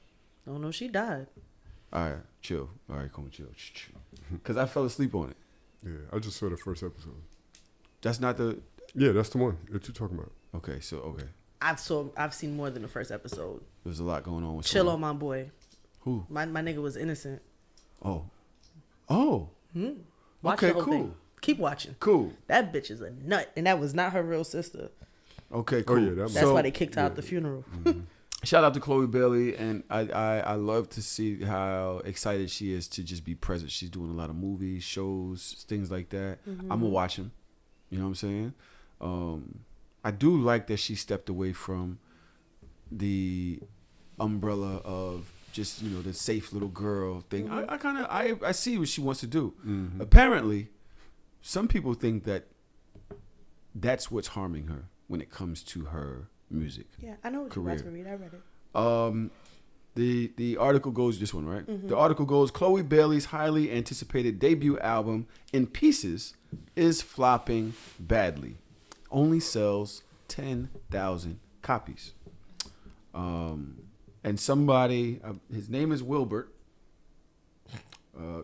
Oh no, she died. All right, chill. All right, come on, chill. Because I fell asleep on it. Yeah, I just saw the first episode. That's not the... Yeah, that's the one that you're talking about. Okay, so, okay. I've seen more than the first episode. There's a lot going on with Chill Swarm. on my boy. Who? My nigga was innocent. Oh. Watch Okay, the whole cool. thing. Keep watching. Cool. That bitch is a nut, and that was not her real sister. Okay, cool. Oh, yeah, That's why they kicked her out the funeral. Shout out to Chloe Bailey, and I love to see how excited she is to just be present. She's doing a lot of movies, shows, things like that. I'm gonna watch them. You know what I'm saying? I do like that she stepped away from the umbrella of just, you know, the safe little girl thing. I see what she wants to do. Apparently, some people think that that's what's harming her when it comes to her music. Yeah, I know what career. you're about to read. I read it. The article goes, this one, right? The article goes, Chloe Bailey's highly anticipated debut album, In Pieces, is flopping badly. Only sells 10,000 copies. And somebody, his name is Wilbert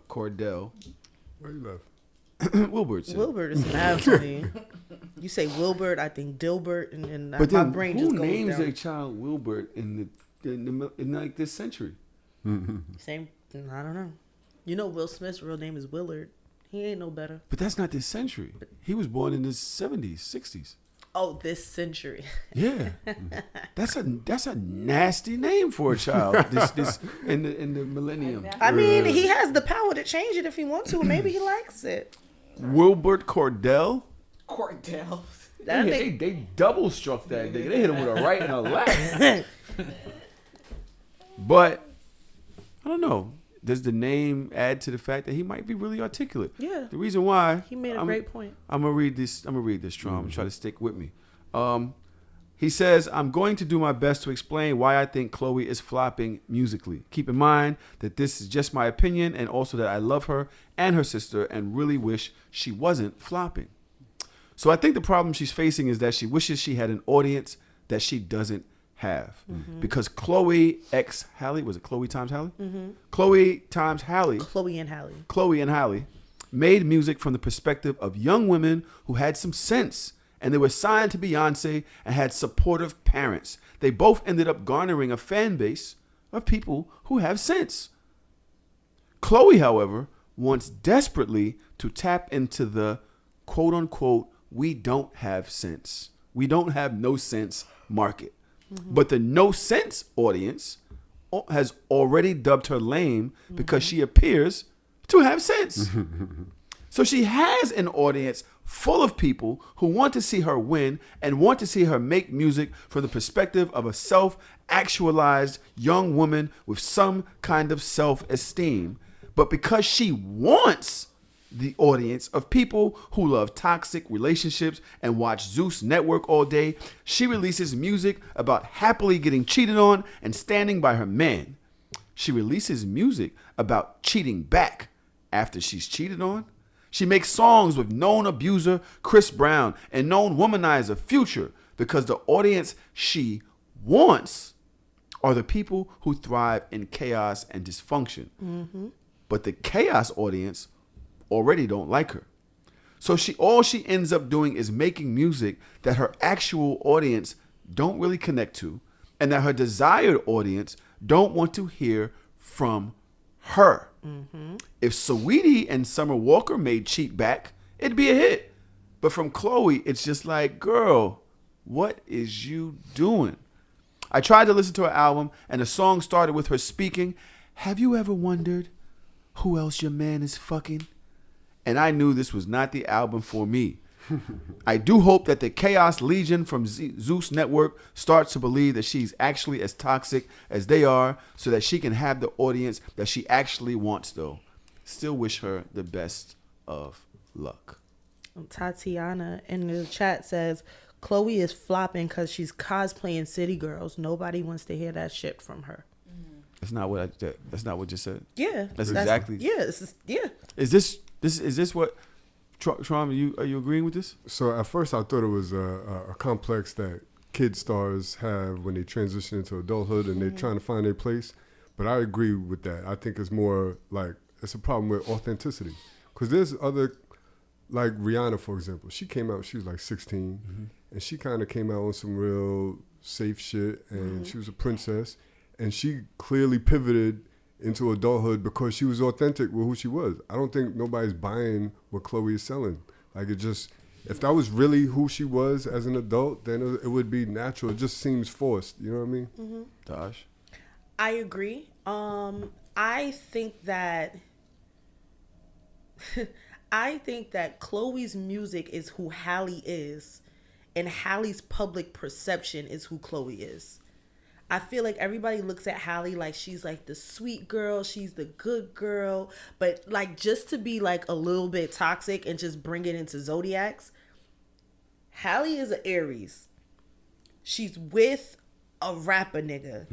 Cordell. Why you laugh? Wilbert said. Wilbert is mad for me. You say Wilbert, I think Dilbert, and But my then brain who just goes names down. their child Wilbert in like this century? Same. I don't know. You know Will Smith's real name is Willard. He ain't no better. But that's not this century. He was born in the 70s, 60s. Oh, this century. Yeah, that's a nasty name for a child. This in the millennium. I mean, he has the power to change it if he wants to. Maybe he likes it. Wilbert Cordell. Cordell. That They nigga, double struck that nigga. They hit him with a right and a left. But I don't know. Does the name add to the fact that he might be really articulate? Yeah. The reason why he made a great point. I'm gonna read this, Tron. Try to stick with me. He says, I'm going to do my best to explain why I think Chloe is flopping musically. Keep in mind that this is just my opinion, and also that I love her and her sister and really wish she wasn't flopping. So I think the problem she's facing is that she wishes she had an audience that she doesn't have. Because Chloe x Halle, was it Chloe times Halle? Chloe times Halle. Chloe and Halle. Chloe and Halle made music from the perspective of young women who had some sense, and they were signed to Beyonce and had supportive parents. They both ended up garnering a fan base of people who have sense. Chloe, however, wants desperately to tap into the quote unquote, we don't have sense. We don't have no sense market. But the no sense audience has already dubbed her lame because she appears to have sense. So she has an audience full of people who want to see her win and want to see her make music from the perspective of a self-actualized young woman with some kind of self-esteem. But because she wants the audience of people who love toxic relationships and watch Zeus Network all day, she releases music about happily getting cheated on and standing by her man. She releases music about cheating back after she's cheated on. She makes songs with known abuser Chris Brown and known womanizer Future because the audience she wants are the people who thrive in chaos and dysfunction. But the chaos audience already don't like her. So all she ends up doing is making music that her actual audience don't really connect to and that her desired audience don't want to hear from her. If Saweetie and Summer Walker made Cheat Back, it'd be a hit. But from Chloe, it's just like, girl, what is you doing? I tried to listen to her album, and the song started with her speaking, "Have you ever wondered who else your man is fucking?" And I knew this was not the album for me. I do hope that the Chaos Legion from Zeus Network starts to believe that she's actually as toxic as they are so that she can have the audience that she actually wants, though. Still wish her the best of luck. Tatiana in the chat says, Chloe is flopping because she's cosplaying City Girls. Nobody wants to hear that shit from her. That's not what you said. Yeah. That's exactly. Yeah. Yeah. Is this what Traum, are you agreeing with this? So at first I thought it was a complex that kid stars have when they transition into adulthood and they're trying to find their place. But I agree with that. I think it's more like it's a problem with authenticity. Because there's other, like Rihanna, for example. She came out, she was like 16. And she kind of came out on some real safe shit. And she was a princess. And she clearly pivoted into adulthood because she was authentic with who she was. I don't think nobody's buying what Chloe is selling. Like, it just, if that was really who she was as an adult, then it would be natural. It just seems forced. You know what I mean? Dash? I agree. I think that Chloe's music is who Halle is, and Halle's public perception is who Chloe is. I feel like everybody looks at Halle like she's like the sweet girl, she's the good girl, but like just to be like a little bit toxic and just bring it into zodiacs, Halle is an Aries. She's with a rapper nigga,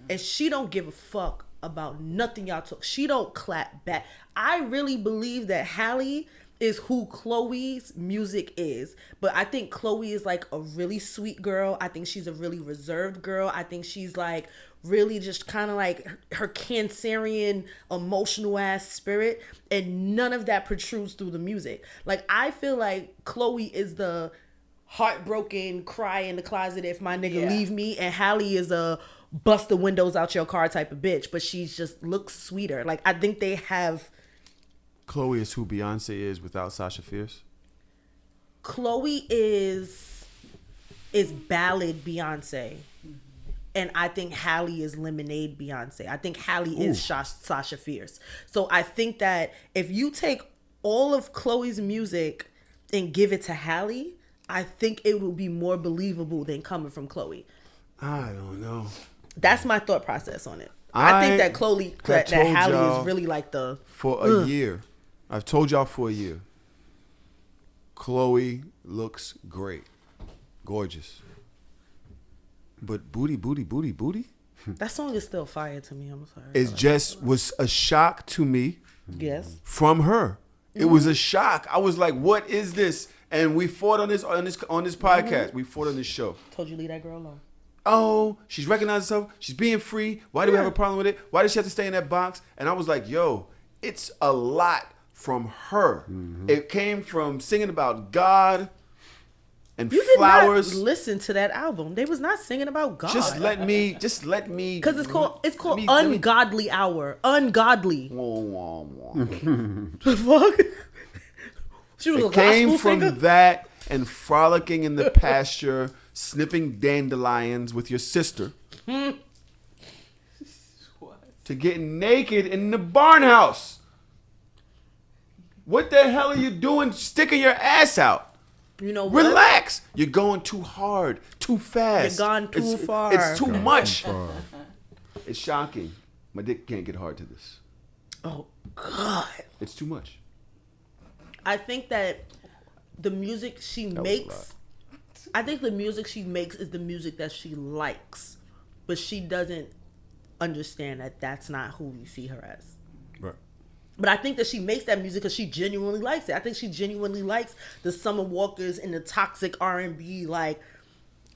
and she don't give a fuck about nothing y'all talk. She don't clap back. I really believe that Halle is who Chloe's music is. But I think Chloe is like a really sweet girl. I think she's a really reserved girl. I think she's like really just kind of like her Cancerian emotional ass spirit. And none of that protrudes through the music. Like, I feel like Chloe is the heartbroken, cry in the closet if my nigga leave me. And Halle is a bust the windows out your car type of bitch. But she just looks sweeter. Like, I think they have... Chloe is who Beyonce is without Sasha Fierce. Chloe is ballad Beyonce, and I think Halle is lemonade Beyonce. I think Halle is Sasha Fierce. So I think that if you take all of Chloe's music and give it to Halle, I think it will be more believable than coming from Chloe. I don't know. That's my thought process on it. I think that that Halle is really like the for a year. I've told y'all for a year. Chloe looks great. Gorgeous. But booty. That song is still fire to me. I'm sorry. It just was a shock to me. Yes. From her. It was a shock. I was like, what is this? And we fought on this podcast. We fought on this show. Told you leave that girl alone. Oh, she's recognized herself. She's being free. Why do we have a problem with it? Why does she have to stay in that box? And I was like, yo, it's a lot from her. It came from singing about God and you flowers. Did not listen to that album. They was not singing about God. Just let me. Because it's called Ungodly Hour. Ungodly. The fuck? She was it came from that and frolicking in the pasture, sniffing dandelions with your sister. To getting naked in the barn house. What the hell are you doing sticking your ass out? You know what? Relax. You're going too hard, too fast. You're gone too far. It's too much. It's shocking. My dick can't get hard to this. Oh, God. It's too much. I think that the music she makes, I think the music she makes is the music that she likes. But she doesn't understand that that's not who we see her as. Right. But I think that she makes that music because she genuinely likes it. I think she genuinely likes the Summer Walkers and the toxic R&B. Like,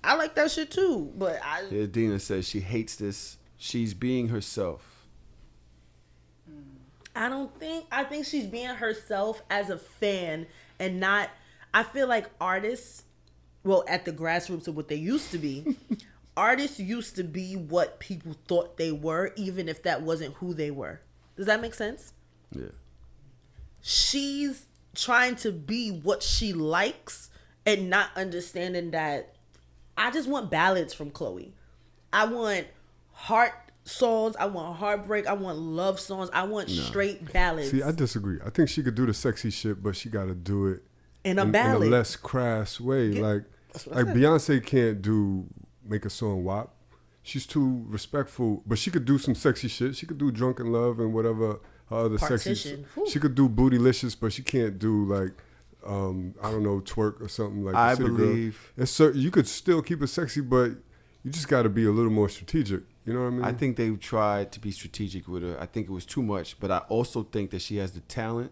I like that shit too. But Yeah, Dina says she hates this. She's being herself. I think she's being herself as a fan and not. I feel like artists, well, at the grassroots of what they used to be, artists used to be what people thought they were, even if that wasn't who they were. Does that make sense? Yeah. She's trying to be what she likes and not understanding that I just want ballads from Chloe. I want heart songs. I want heartbreak. I want love songs. I want straight ballads. See, I disagree. I think she could do the sexy shit, but she got to do it in a ballad. In a less crass way. Like Beyonce can't make a song WAP. She's too respectful, but she could do some sexy shit. She could do Drunken Love and whatever her other sexy. She could do Bootylicious, but she can't do like I don't know, Twerk or something like. I believe you could still keep it sexy, but you just got to be a little more strategic. You know what I mean? I think they tried to be strategic with her. I think it was too much, but I also think that she has the talent,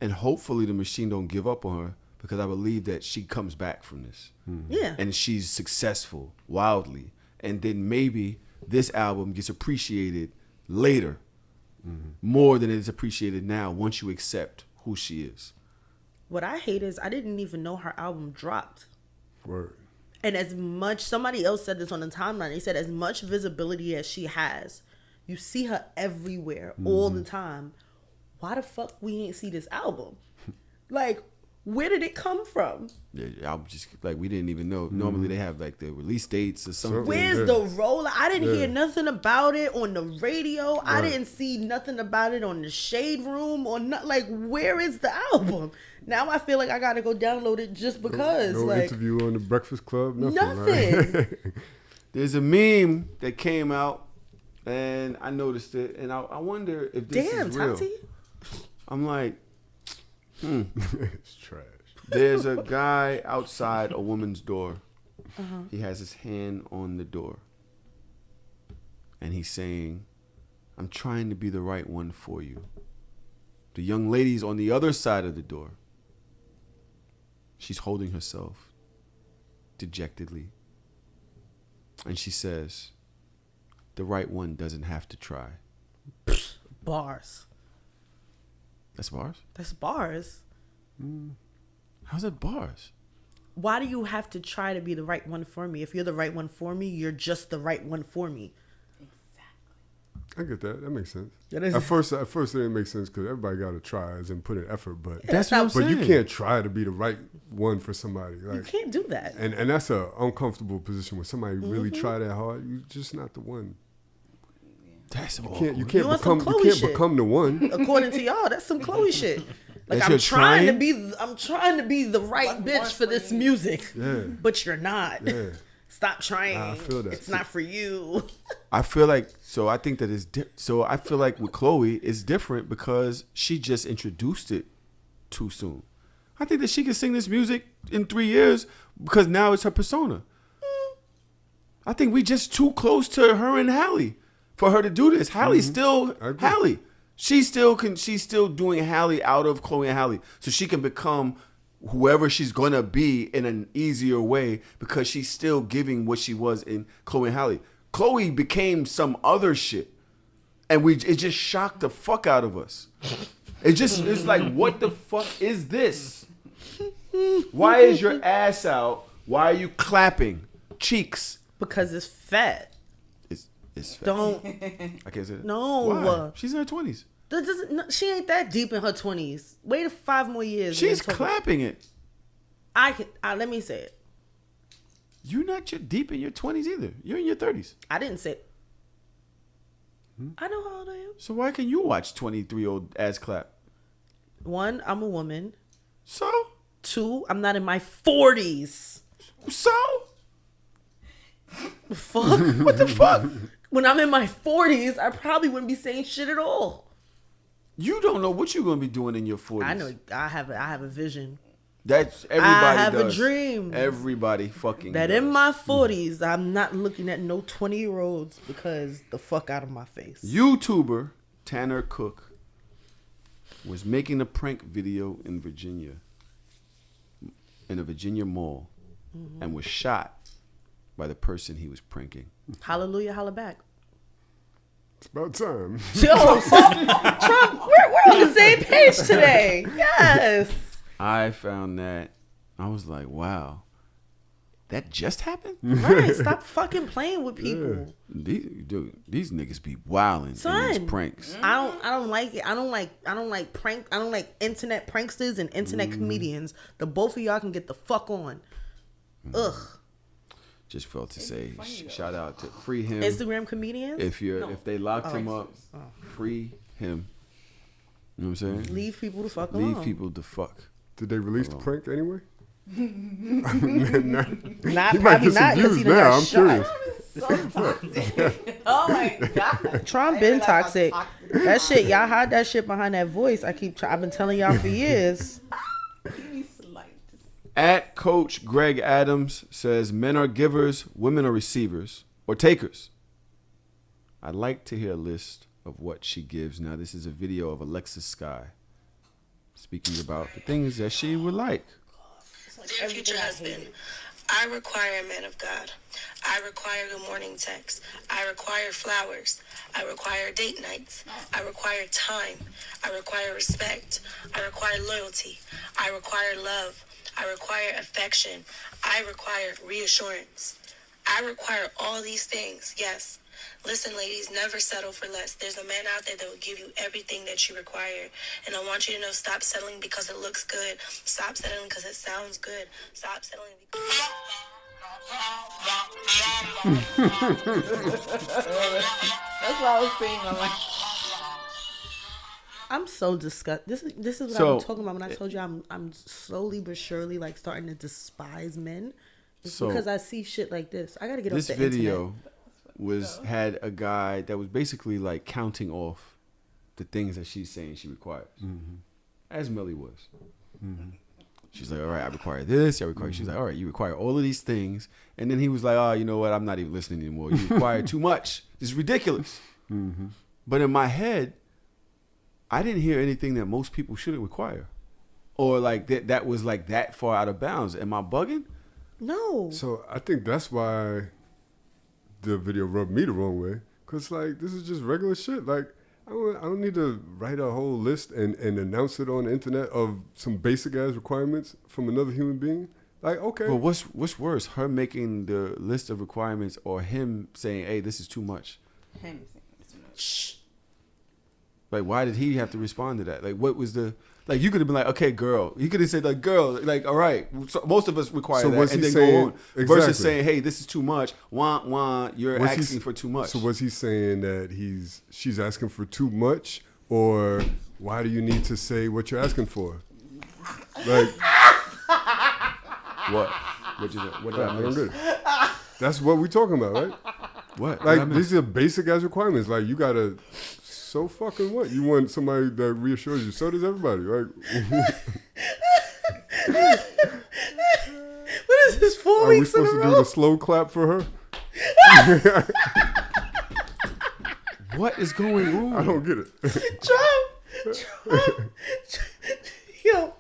and hopefully the machine don't give up on her, because I believe that she comes back from this. Yeah, and she's successful wildly. And then maybe this album gets appreciated later more than it is appreciated now once you accept who she is. What I hate is I didn't even know her album dropped. Word. And as much, somebody else said this on the timeline, they said as much visibility as she has, you see her everywhere all the time. Why the fuck we ain't see this album? Like, where did it come from? Yeah, I'm just like, we didn't even know. Normally they have like the release dates or something. Where's the roller? I didn't hear nothing about it on the radio. Right. I didn't see nothing about it on the Shade Room or not. Like, where is the album? Now I feel like I gotta go download it just because. No like, interview on the Breakfast Club. Nothing. Right? There's a meme that came out, and I noticed it, and I wonder if this is real. Tati? I'm like, it's trash. There's a guy outside a woman's door. He has his hand on the door. And he's saying, I'm trying to be the right one for you. The young lady's on the other side of the door. She's holding herself dejectedly. And she says, the right one doesn't have to try. Bars. That's bars? That's bars. How's that bars? Why do you have to try to be the right one for me? If you're the right one for me, you're just the right one for me. I get that. That makes sense. That is at first it didn't make sense because everybody got to try as in put in effort. But that's what I'm saying. But you can't try to be the right one for somebody. Like, you can't do that. And that's an uncomfortable position when somebody really try that hard. You're just not the one. That's you can't become the one. According to y'all, that's some Chloe shit. Like, I'm trying to be the right bitch for this music. Yeah. But you're not. Yeah. Stop trying. I feel that. It's not for you. I feel like, so I think that is so I feel like with Chloe it's different because she just introduced it too soon. I think that she can sing this music in 3 years because now it's her persona. I think we just too close to her and Halle for her to do this. Halle's still Halle. She's still doing Halle out of Chloe and Halle, so she can become whoever she's gonna be in an easier way because she's still giving what she was in Chloe and Halle. Chloe became some other shit, and it just shocked the fuck out of us. It's like, what the fuck is this? Why is your ass out? Why are you clapping cheeks? Because it's fat. It's fat. Don't. I can't say that. No. Why? She's in her 20s. She ain't that deep in her 20s. Wait 5 more years. She's clapping it. Let me say it. You're not deep in your 20s either. You're in your 30s. I didn't say it. I know how old I am. So why can you watch 23-year-old ass clap? 1, I'm a woman. So? 2, I'm not in my 40s. So? Fuck? What the fuck? When I'm in my 40s, I probably wouldn't be saying shit at all. You don't know what you're gonna be doing in your 40s. I know. I have a vision. That's everybody. I have does. a dream. Everybody fucking that does. in my 40s, I'm not looking at no 20-year-olds because the fuck out of my face. YouTuber Tanner Cook was making a prank video in Virginia, in a Virginia mall, and was shot by the person he was pranking. Hallelujah, holla back. It's about time. Yo, Trump, we're on the same page today. Yes. I found that. I was like, wow. That just happened? Right. Stop fucking playing with people. These niggas be wilding in these pranks. I don't like it. I don't like internet pranksters and internet comedians. The both of y'all can get the fuck on. Ugh. Just felt to say shout out to free him. Instagram comedians? If they locked him up, free him. You know what I'm saying? Leave people the fuck alone. Leave people the fuck. Did they release the prank anyway? Not You might probably get some not because views he now. got I'm shot. curious. Oh my god. Trump been toxic. That shit, y'all hide that shit behind that voice. I've been telling y'all for years. At Coach Greg Adams says, men are givers, women are receivers or takers. I'd like to hear a list of what she gives. Now, this is a video of Alexis Sky speaking about the things that she would like. Dear future husband, I require a man of God. I require good morning text. I require flowers. I require date nights. I require time. I require respect. I require loyalty. I require love. I require affection. I require reassurance. I require all these things, yes. Listen, ladies, never settle for less. There's a man out there that will give you everything that you require. And I want you to know, stop settling because it looks good. Stop settling because it sounds good. Stop settling because... That's what I was saying. I'm like, I'm so disgusted. This is what I'm talking about when I told you I'm slowly but surely like starting to despise men. It's because I see shit like this. I gotta get off the internet. This video had a guy that was basically like counting off the things that she's saying she requires, as Millie was. She's like, all right, I require this. I require. She's like, all right, you require all of these things. And then he was like, oh, you know what? I'm not even listening anymore. You require too much. This is ridiculous. But in my head, I didn't hear anything that most people shouldn't require, or like that was like that far out of bounds. Am I bugging? No. So I think that's why the video rubbed me the wrong way. Cause like this is just regular shit. Like I don't need to write a whole list and announce it on the internet of some basic ass requirements from another human being. Like, okay. Well, what's worse, her making the list of requirements or him saying, "Hey, this is too much." him saying it's too much. Like, why did he have to respond to that? Like, what was the... Like, you could have been like, okay, girl. You could have said, like, girl, like, all right. So most of us require that. And then go on. Exactly. Versus saying, hey, this is too much. You're asking for too much. So was he saying that she's asking for too much? Or why do you need to say what you're asking for? Like... What? What did I miss? That's what we talking about, right? What? Like, these are basic ass requirements. Like, you gotta... So fucking what? You want somebody that reassures you. So does everybody, right? What is this, 4 weeks in a row? Are we supposed to do the slow clap for her? What is going on? I don't get it. Trump. Yo,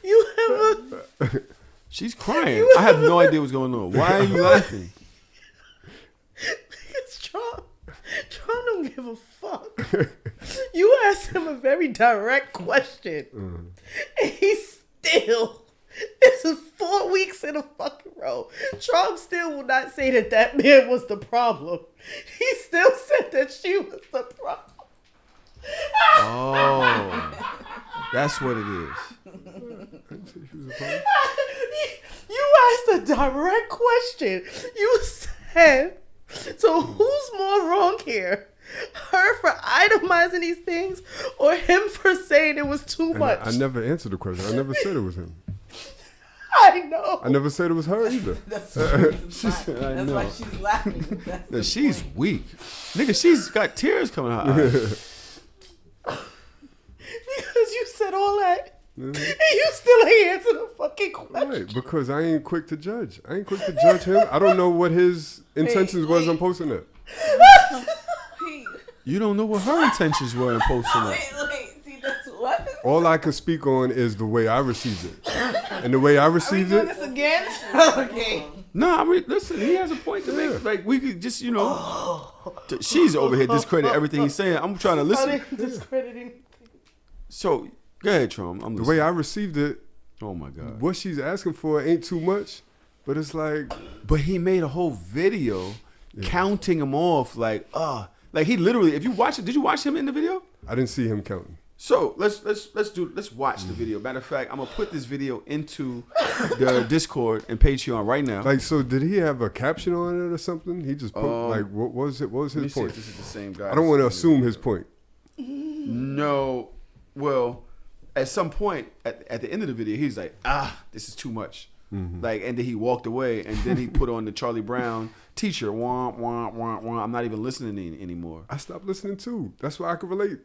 you have a... She's crying. I have no idea what's going on. Why are you laughing? Because Trump don't give a fuck. You asked him a very direct question. And he's still... This is 4 weeks in a fucking row. Trump still will not say that man was the problem. He still said that she was the problem. Oh, that's what it is. You asked a direct question. You said, so who's more wrong here? Her for itemizing these things or him for saying it was too much? I never answered the question. I never said it was him. I know. I never said it was her either. That's why she's laughing. No, she's weak. Nigga, she's got tears coming out her eyes. Because you said all that. And you still ain't answered the fucking question. Right, because I ain't quick to judge. I ain't quick to judge him. I don't know what his intentions was on posting that. You don't know what her intentions were in posting that. Wait, see, that's what? all I can speak on is the way I received it, and the way I received it. This again? Okay. No, I mean, listen, he has a point to make. Like, we could just, she's over here discrediting everything he's saying. I'm trying to listen. Discrediting. So, go ahead, Trump. I'm The listening. way I received it, Oh, my God. what she's asking for ain't too much, but it's like, But he made a whole video counting him off like he literally, if you watch it, did you watch him in the video? I didn't see him counting. So let's watch the video. Matter of fact, I'm gonna put this video into the Discord and Patreon right now. Like, so did he have a caption on it or something? He just put, like, what was it? What was Let me his see point? if this is the same guy. I don't want to assume his point. No. Well, at some point at the end of the video, he's like, this is too much. Like, and then he walked away, and then he put on the Charlie Brown teacher. Wah, wah, wah, wah. I'm not even listening anymore. I stopped listening too. That's why I could relate.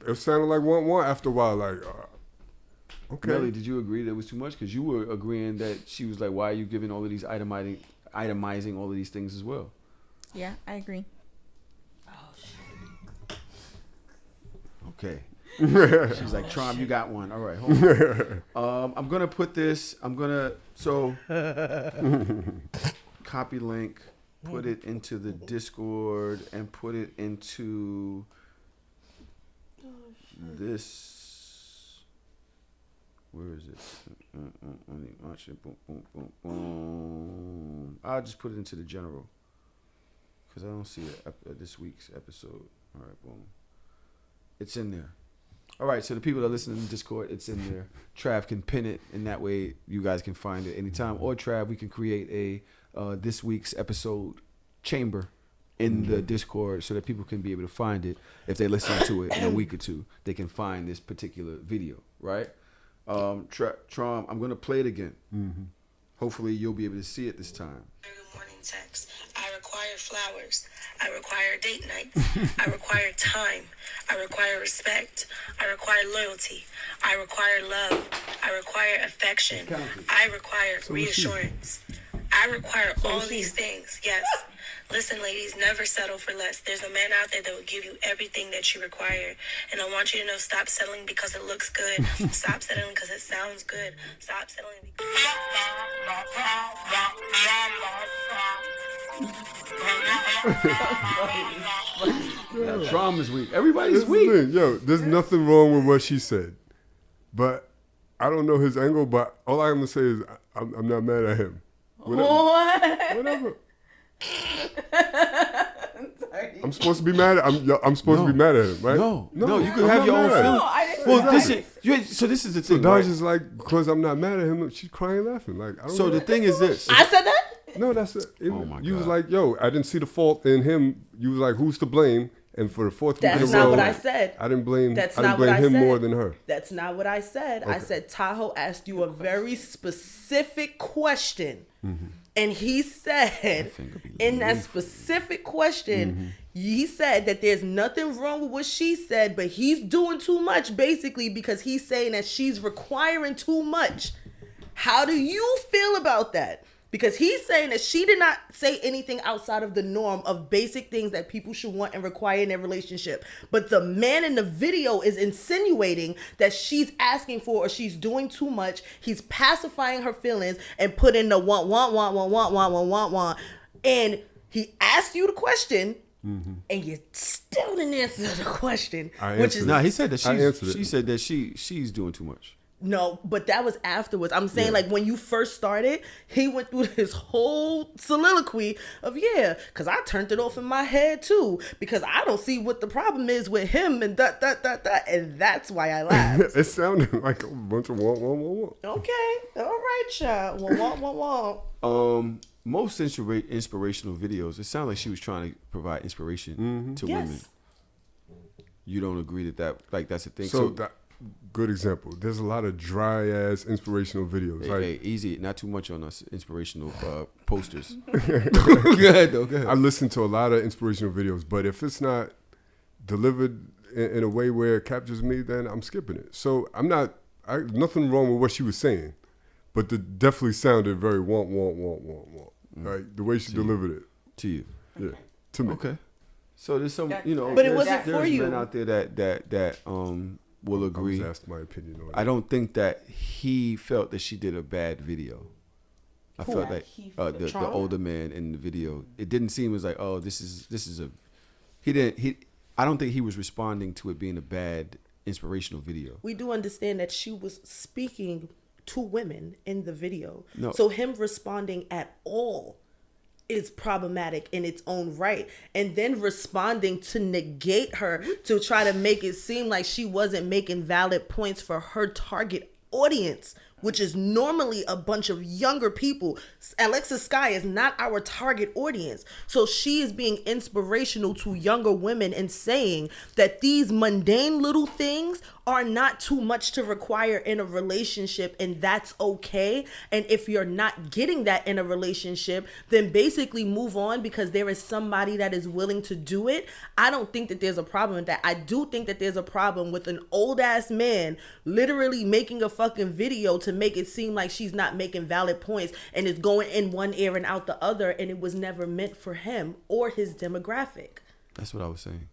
It sounded like one after a while. Like, okay. Melly, did you agree that it was too much? Because you were agreeing that she was like, why are you giving all of these itemizing all of these things as well? Yeah, I agree. Okay. She's like, Trom, you got one. All right, hold on. I'm gonna put this. Copy link, put it into the Discord, and put it into this. Where is it? Watch it. Boom, boom, boom, boom. I'll just put it into the general because I don't see it this week's episode. All right, boom. It's in there. All right, so the people that listen in Discord, it's in there. Trav can pin it, and that way you guys can find it anytime. Or Trav, we can create a this week's episode chamber in the Discord so that people can be able to find it. If they listen to it in a week or two, they can find this particular video, right? Trom, I'm going to play it again. Hopefully you'll be able to see it this time. Good morning text. I require flowers. I require date nights. I require time. I require respect. I require loyalty. I require love. I require affection. I require reassurance. I require all these things. Yes. Listen, ladies, never settle for less. There's a man out there that will give you everything that you require. And I want you to know, stop settling because it looks good. Stop settling because it sounds good. Stop settling because... Trom is weak. Everybody's This is weak. the thing. Yo, there's nothing wrong with what she said, but I don't know his angle. But all I'm gonna say is I'm not mad at him. Whatever. I'm supposed to be mad at I'm supposed to be mad at him, right? No, you can have your own feelings. Well, this is the thing. So Darja's like, because I'm not mad at him, she's crying, laughing. Like, I don't know. The thing is this. I said that? No, that's it. Oh my You was God. like, yo, I didn't see the fault in him. You was like, who's to blame? And for the fourth week in a That's row, not what I said. I didn't blame. That's I not didn't what blame I him said. more than her. That's not what I said. I said Tahoe asked you a very specific question. And he said, in that specific question, he said that there's nothing wrong with what she said, but he's doing too much, basically, because he's saying that she's requiring too much. How do you feel about that? Because he's saying that she did not say anything outside of the norm of basic things that people should want and require in their relationship. But the man in the video is insinuating that she's asking for or she's doing too much. He's pacifying her feelings and putting the want. And he asked you the question, and you still didn't answer the question. He said that she said that she's doing too much. No, but that was afterwards. I'm saying, like, when you first started, he went through this whole soliloquy of, because I turned it off in my head, too, because I don't see what the problem is with him and that. And that's why I laughed. It sounded like a bunch of want. Okay. All right, child. Want. Most inspirational videos, it sounded like she was trying to provide inspiration to women. You don't agree that that's a thing? So that, good example. There's a lot of dry ass inspirational videos. Hey, easy, not too much on us inspirational posters. Go ahead. I listen to a lot of inspirational videos, but if it's not delivered in a way where it captures me, then I'm skipping it. So nothing wrong with what she was saying, but it definitely sounded very want. Right, the way she delivered it to you. Yeah, to me. Okay. So there's some, but it wasn't for you. Men out there that will agree. I was asked my opinion on it. I don't think that he felt that she did a bad video. I felt like the older man in the video, it didn't seem as like, oh, this is a. I don't think he was responding to it being a bad inspirational video. We do understand that she was speaking to women in the video. No. So him responding at all is problematic in its own right. And then responding to negate her, to try to make it seem like she wasn't making valid points for her target audience, which is normally a bunch of younger people. Alexa Sky is not our target audience. So she is being inspirational to younger women and saying that these mundane little things are not too much to require in a relationship, and that's okay. And if you're not getting that in a relationship, then basically move on, because there is somebody that is willing to do it. I don't think that there's a problem with that. I do think that there's a problem with an old ass man literally making a fucking video to make it seem like she's not making valid points and it's going in one ear and out the other, and it was never meant for him or his demographic. That's what I was saying.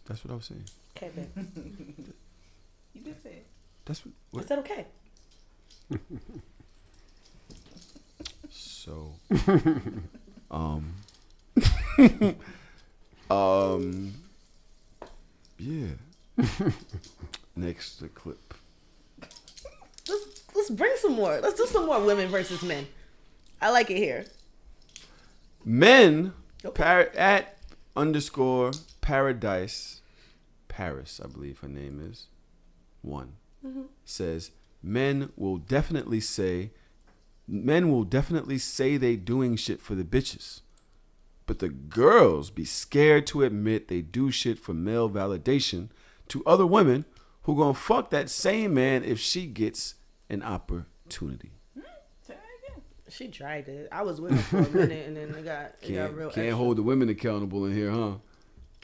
That's what I was saying. Okay, babe. You did say it. That's what I said okay. So, yeah. Next the clip. Let's bring some more. Let's do some more women versus men. I like it here. Men Okay. at _ Paradise Paris, I believe her name is, says men will definitely say they doing shit for the bitches, but the girls be scared to admit they do shit for male validation to other women who gonna fuck that same man if she gets an opportunity. She dragged it. I was with her for a minute, and then it got real. Can't hold the women accountable in here, huh?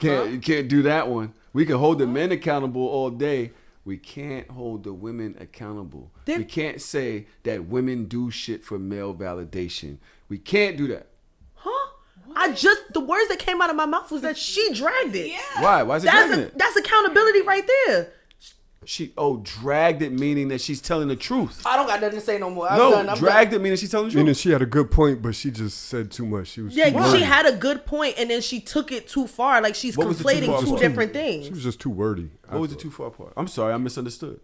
You can't do that one. We can hold the men accountable all day. We can't hold the women accountable. We can't say that women do shit for male validation. We can't do that. Huh? The words that came out of my mouth was that she dragged it. Yeah. Why? Why is it dragging it? That's accountability right there. She dragged it, meaning that she's telling the truth. I don't got nothing to say no more. I'm dragged it, meaning she's telling the truth. Meaning she had a good point, but she just said too much. She was too she wordy. had a good point, and then she took it too far. Like she's What was the too conflating far two part? different things. She was just too wordy. What was the too far part? I'm sorry, I misunderstood.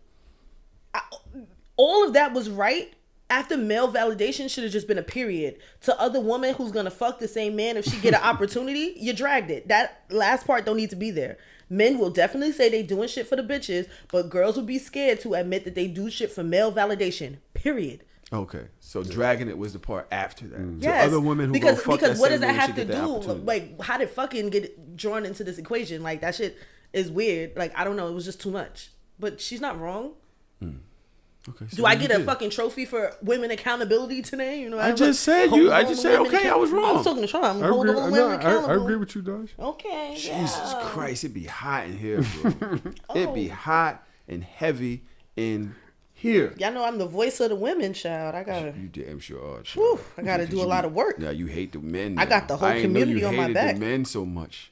All of that was right. After male validation should have just been a period. To other woman who's gonna fuck the same man if she get an opportunity, you dragged it. That last part don't need to be there. Men will definitely say they doing shit for the bitches, but girls will be scared to admit that they do shit for male validation. Period. Okay, so dragging it was the part after that. Yes, To other women who because go fuck that what same does that man have should to get that do? opportunity. Like, how did fucking get drawn into this equation? Like that shit is weird. Like I don't know. It was just too much. But she's not wrong. Okay, so Do I you get a did. fucking trophy for women accountability today? You know, I just said okay, I was wrong. I was talking to Sean. I'm I holding agree, all women I accountable. agree with you, Dosh. Okay. Jesus Christ, it be hot in here, bro. It be hot and heavy in here. Y'all know I'm the voice of the women, child. I gotta. You damn sure are. Whew, I gotta do a lot of work. Now you hate the men. I got the whole I ain't know community you on my hated back. The men so much.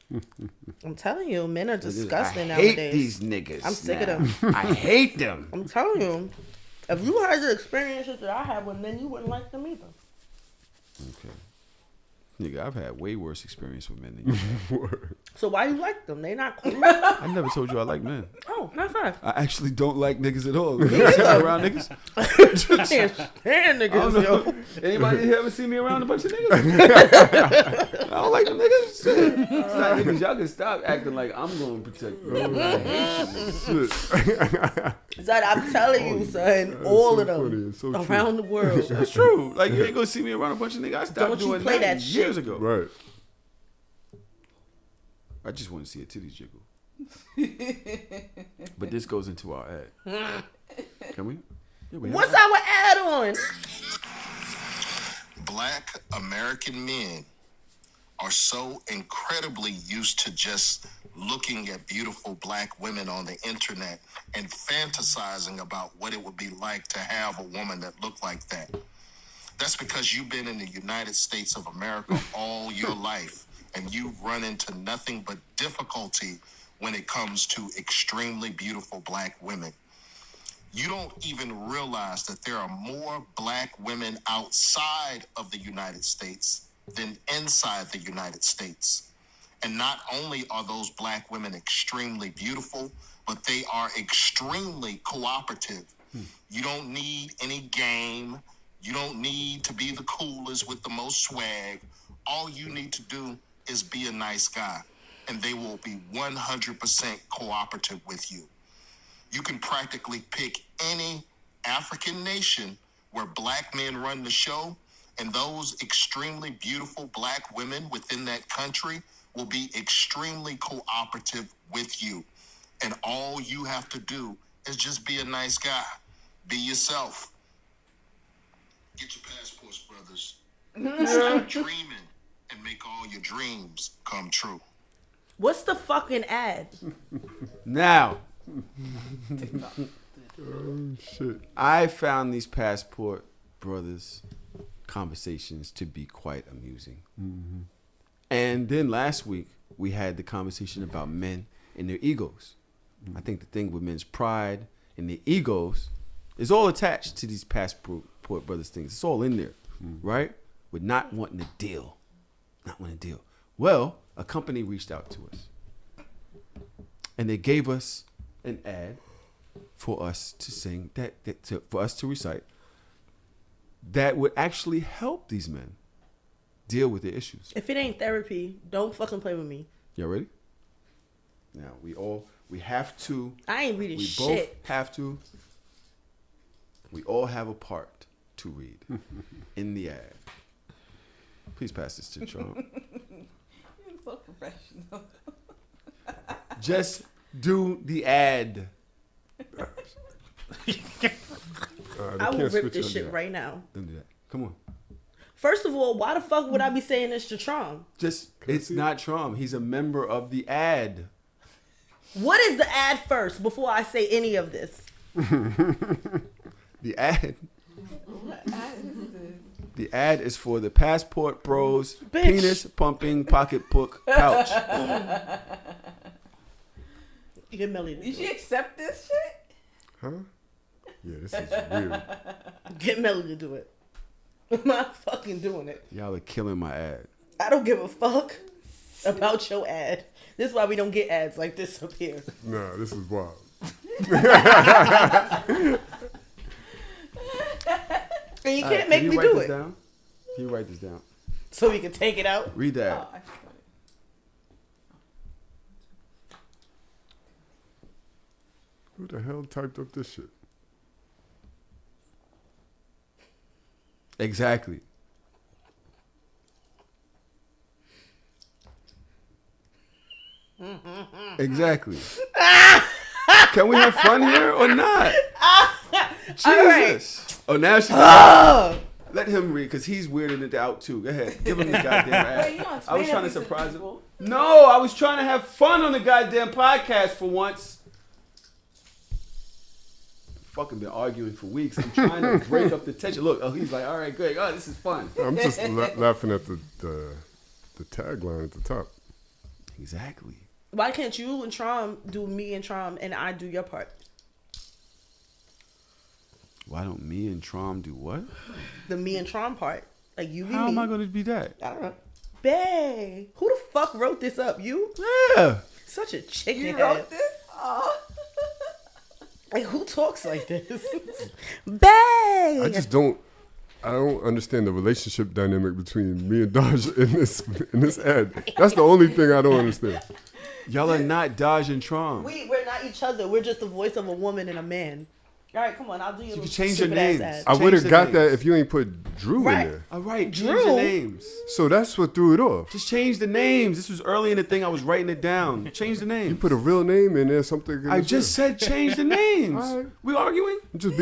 I'm telling you, men are disgusting I nowadays. hate these niggas. I'm sick of now. them. I hate them. I'm telling you, if you had the experiences that I had with men, you wouldn't like them either. Okay. Nigga, I've had way worse experience with men than you have. So why you like them? They not cool. I never told you I like men. Oh, high five. I actually don't like niggas at all. You ever see me around niggas? Can't stand niggas, yo. Anybody here ever see me around a bunch of niggas? I don't like them niggas. Shit. Stop, niggas, y'all can stop acting like I'm going to protect you. I hate you niggas. Son, I'm telling you, son, all of them funny. It's so true. around the world. That's true. Like, you ain't going to see me around a bunch of niggas. I stopped Don't you doing play that years shit. ago. Right. I just want to see a titties jiggle. But this goes into our ad. Can we? Yeah, we have What's that. our ad on? Black American men are so incredibly used to just looking at beautiful black women on the internet and fantasizing about what it would be like to have a woman that looked like that. That's because you've been in the United States of America all your life, and you run into nothing but difficulty when it comes to extremely beautiful black women. You don't even realize that there are more black women outside of the United States than inside the United States. And not only are those black women extremely beautiful, but they are extremely cooperative. You don't need any game. You don't need to be the coolest with the most swag. All you need to do is be a nice guy, and they will be 100% cooperative with you. You can practically pick any African nation where black men run the show, and those extremely beautiful black women within that country will be extremely cooperative with you. And all you have to do is just be a nice guy. Be yourself. Get your passports, brothers. Stop dreaming and make all your dreams come true. What's the fucking ad? Now, Oh shit. I found these Passport Brothers conversations to be quite amusing. Mm-hmm. And then last week, we had the conversation about men and their egos. I think the thing with men's pride and their egos is all attached to these Passport Brothers things. It's all in there, right? With not wanting to deal. Not wanting to deal. Well, a company reached out to us. And they gave us an ad for us to sing, for us to recite, that would actually help these men deal with their issues. If it ain't therapy, don't fucking play with me. Y'all ready? Now, we have to. I ain't reading we shit. both have to. We all have a part to read in the ad. Please pass this to Trump. You're so professional. Just do the ad. I will rip this shit right now. Don't do that. Come on. First of all, why the fuck would I be saying this to Trump? It's not Trump. He's a member of the ad. What is the ad first before I say any of this? The ad. The ad is for the Passport Bros penis pumping pocketbook pouch. Get Melly. Did she accept this shit? Huh? Yeah, this is weird. Get Melly to do it. I'm not fucking doing it. Y'all are killing my ad. I don't give a fuck about your ad. This is why we don't get ads like this up here. Nah, this is wild. And you can't make me do it. Down? Can you write this down? So we can take it out? Read that. Oh, I should put it. Who the hell typed up this shit? Exactly. Exactly. Can we have fun here or not? Jesus. Right. Oh, now she's. Let him read because he's weirding it out too. Go ahead. Give him the goddamn ad. Wait, you don't I was explain trying to everything surprise him. people. No, I was trying to have fun on the goddamn podcast for once. Fucking been arguing for weeks. I'm trying to break up the tension. Look, he's like, all right, great. Oh, this is fun. I'm just laughing at the tagline at the top. Exactly. Why can't you and Trom do me and Trom and I do your part? Why don't me and Trom do what? The me and Trom part. Like you be How me. am I going to be that? I don't know. Bae, who the fuck wrote this up? You? Yeah. Such a chicken You head. wrote this? Oh. Like who talks like this? Bae. I don't understand the relationship dynamic between me and Dodge in this ad. That's the only thing I don't understand. Y'all are not Dodge and Trom. We're not each other. We're just the voice of a woman and a man. All right, come on. I'll do your You little can change your stupid ass names. ad. I would have the got names. that if you ain't put Drew Right. in there. All right, change Drew? the names. So that's what threw it off. Just change the names. This was early in the thing. I was writing it down. Change the names. You put a real name in there, something. I just said change the names. All right. We arguing? I'm just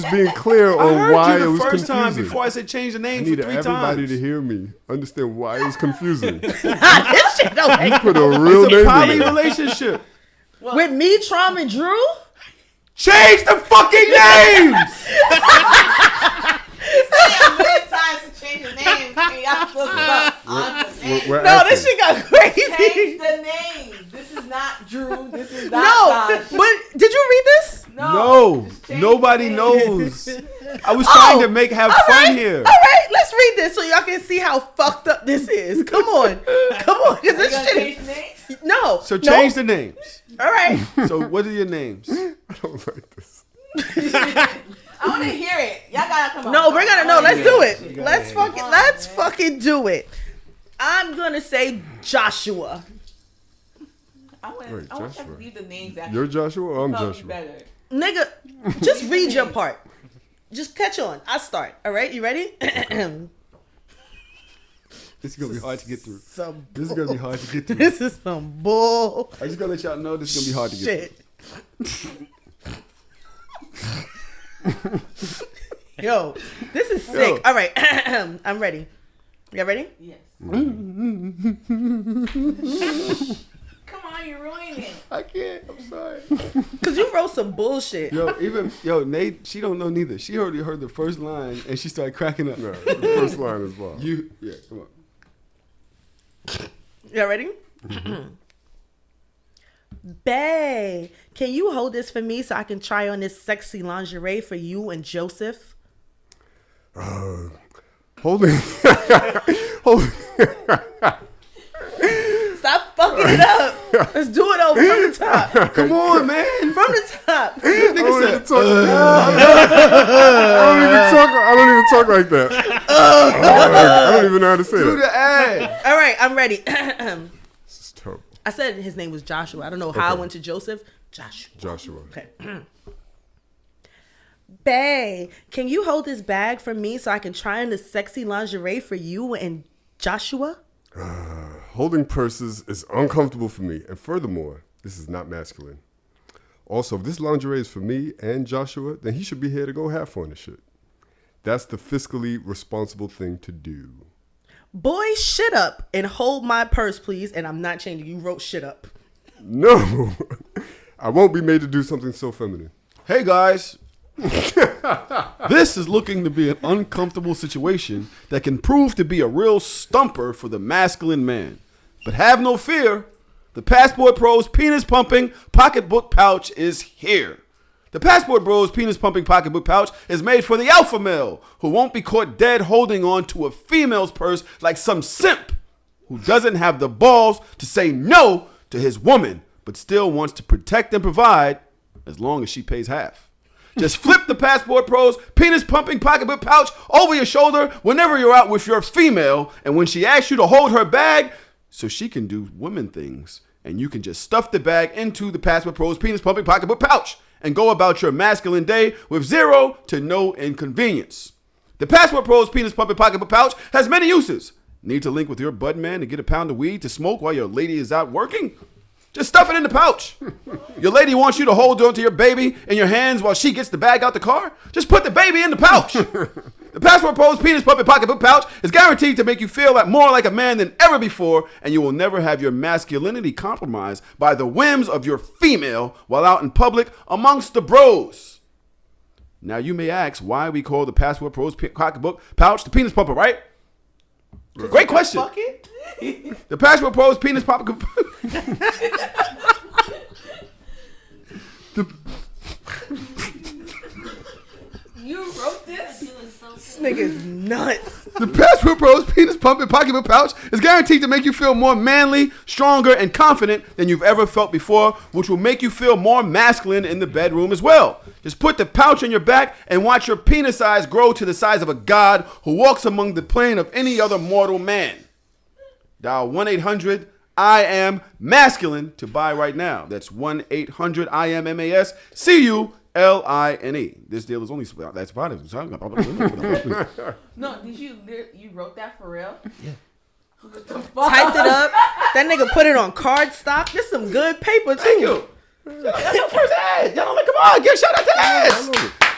being clear I on heard why you it the was first confusing. time before I said change the I names for needed 3 everybody times. to hear me, understand why it was confusing. This shit don't You make put a real It's a name poly in there. relationship. With me, Trom, and Drew? Change the fucking names. Many times to change the name. And y'all still stuck on the we're No, acting. this shit got crazy. Change the name. This is not Drew. This is not No, Josh. but did you read this? No, just change nobody the name. knows. I was trying to have fun here. All right, let's read this so y'all can see how fucked up this is. Come on, because You this gonna shit. change the name? No. So change the names. All right. So what are your names? I don't like this. I want to hear it. Y'all gotta come on. No, we're gonna no. Let's do it. Yeah. Let's fucking do it. I'm gonna say Joshua. I want Wait, to Joshua. leave the names out. You're Joshua or I'm Probably Joshua? better. Nigga, just read your part. Just catch on. I start. All right, you ready? This is gonna be hard to get through. Some This is gonna be hard to get through. This is some bull. I just gotta let y'all know this is gonna be hard to get through. Shit. Yo, this is sick. All right, I'm ready. Y'all ready? Yes. Come on, you're ruining it. I can't. I'm sorry. Cause you wrote some bullshit. Nate, she don't know neither. She already heard the first line and she started cracking up. No, the first line is wrong. Come on. Y'all ready? Bae, can you hold this for me so I can try on this sexy lingerie for you and Joseph? Holding. Stop fucking it up. Let's do it over from the top. Come on, man. From the top. I don't even talk like that. I don't even know how to say Do that. the ad. All right, I'm ready. This is terrible. I said his name was Joshua. I don't know how I Okay. went to Joseph. Joshua. Okay. Bae, can you hold this bag for me so I can try on the sexy lingerie for you and Joshua? Holding purses is uncomfortable for me. And furthermore, this is not masculine. Also, if this lingerie is for me and Joshua, then he should be here to go half on the shit. That's the fiscally responsible thing to do. Boy, shit up and hold my purse, please. And I'm not changing. You wrote shit up. No, I won't be made to do something so feminine. Hey guys. This is looking to be an uncomfortable situation that can prove to be a real stumper for the masculine man. But have no fear. The Passport Bros penis pumping pocketbook pouch is here. The Passport Bros penis pumping pocketbook pouch is made for the alpha male who won't be caught dead holding on to a female's purse like some simp who doesn't have the balls to say no to his woman but still wants to protect and provide as long as she pays half. Just flip the Passport Pros penis pumping pocketbook pouch over your shoulder whenever you're out with your female, and when she asks you to hold her bag so she can do women things, and you can just stuff the bag into the Passport Pros penis pumping pocketbook pouch and go about your masculine day with zero to no inconvenience. The Passport Pros penis pumping pocketbook pouch has many uses. Need to link with your bud man to get a pound of weed to smoke while your lady is out working? Just stuff it in the pouch. Your lady wants you to hold on to your baby in your hands while she gets the bag out the car? Just put the baby in the pouch. The Passport Pros penis puppet pocketbook pouch is guaranteed to make you feel more like a man than ever before, and you will never have your masculinity compromised by the whims of your female while out in public amongst the bros. Now you may ask why we call the Passport Pros pocketbook pouch the penis pumper, right? Great question. Fuck it. The Passport Pros penis pocketbook. You wrote this? This nigga's nuts. The Passport Pros penis pumping pocketbook pouch is guaranteed to make you feel more manly, stronger, and confident than you've ever felt before, which will make you feel more masculine in the bedroom as well. Just put the pouch on your back and watch your penis size grow to the size of a god who walks among the plane of any other mortal man. Dial 1-800-I-AM-MASCULINE to buy right now. That's 1-800-I-AM-MASCULINE. This deal is only that's part of it. No, did you wrote that for real? Yeah. Typed it up. That nigga put it on cardstock. This some good paper too. Thank you. That's our first ad. Y'all like, come on, give shout out to ads.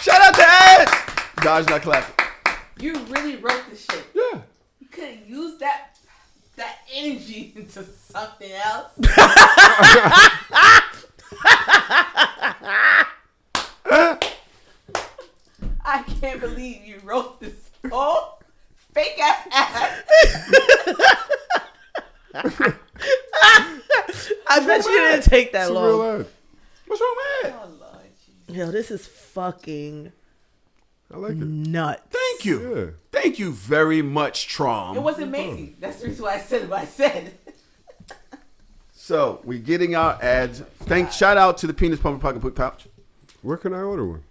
Shout out to ads. Dodge not clapping. You really wrote this shit. Yeah. You couldn't use that energy into something else. I can't believe you wrote this whole fake ass ad. I bet you didn't take that It's a long. real ad. What's wrong with Oh, that? Lord. Yo, this is fucking I like it. nuts. Thank you. Yeah. Thank you very much, Trom. It wasn't Macy. That's the reason why I said what I said. So we're getting our ads. Shout out to the Penis Pumper Pocket Pouch. Where can I order one?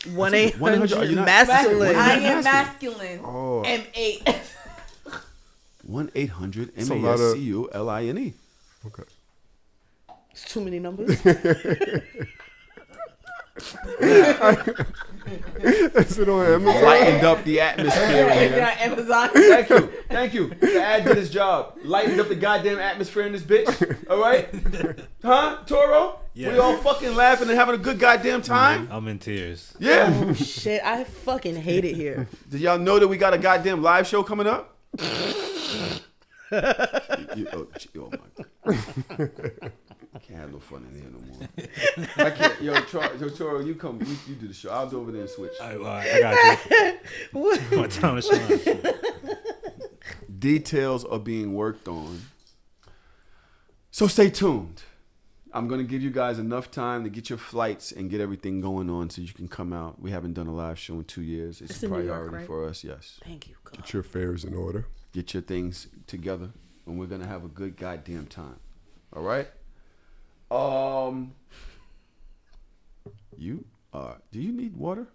1-800, 1-800 not- masculine. I am masculine. Oh. M8. 1-800-MASCULINE. Okay. It's too many numbers. Is it on Amazon? Lightened up the atmosphere in here. Amazon. Thank you. The ad did his job. Lightened up the goddamn atmosphere in this bitch. All right? Huh, Toro? Yeah. We all fucking laughing and having a good goddamn time? I'm in tears. Yeah. Oh shit, I fucking hate it here. Did y'all know that we got a goddamn live show coming up? Oh my God. Can't have no fun in here no more. I can't. Yo, Toro, you come. You do the show. I'll do over there and switch. All right, I got you. What time is it? Details are being worked on. So stay tuned. I'm going to give you guys enough time to get your flights and get everything going on so you can come out. We haven't done a live show in 2 years. It's a in New York, priority right? for us, yes. Thank you, God. Get your affairs in order. Get your things together, and we're going to have a good goddamn time. All right? Do you need water?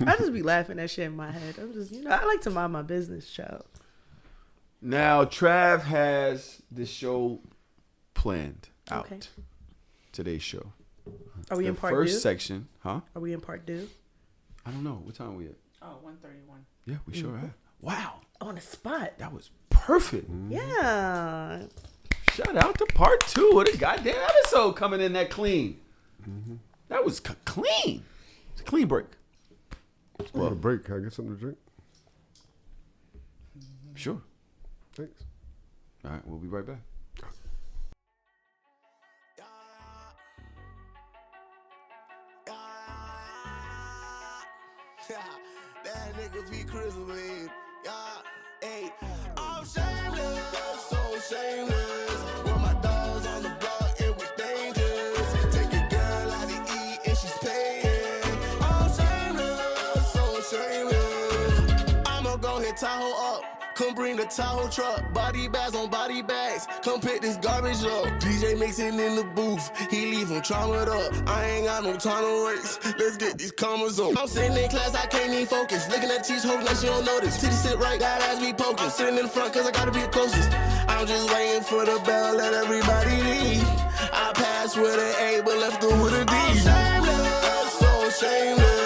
I just be laughing at shit in my head. I'm just, I like to mind my business, child. Now, Trav has this show planned out. Okay. Today's show. Are we The in part first two? section, huh? Are we in part two? I don't know. What time are we at? Oh, 131. Yeah, we sure have. Wow. On the spot. That was perfect. Yeah. Shout out to part 2 of the goddamn episode coming in that clean. That was clean. It's a clean break. Well, a break. Can I get something to drink? Sure. Thanks. All right, we'll be right back. That nigga be crispy. Yeah, hey, I'm shameless, so shameless. With my dogs on the block, it was dangerous. Take a girl out to eat and she's paying. I'm shameless, so shameless. I'ma go hit Tahoe up. Come bring the Tahoe truck, body bags on body bags. Come pick this garbage up. DJ mixing in the booth, he leave him traumatized up. I ain't got no time to waste. Let's get these commas up. I'm sitting in class, I can't even focus. Looking at these hoes like she don't notice. Titty sit right, got ass be poking. I'm sitting in the front cause I gotta be the closest. I'm just waiting for the bell, let everybody leave. I passed with an A, but left her with a D. I'm shameless, so shameless.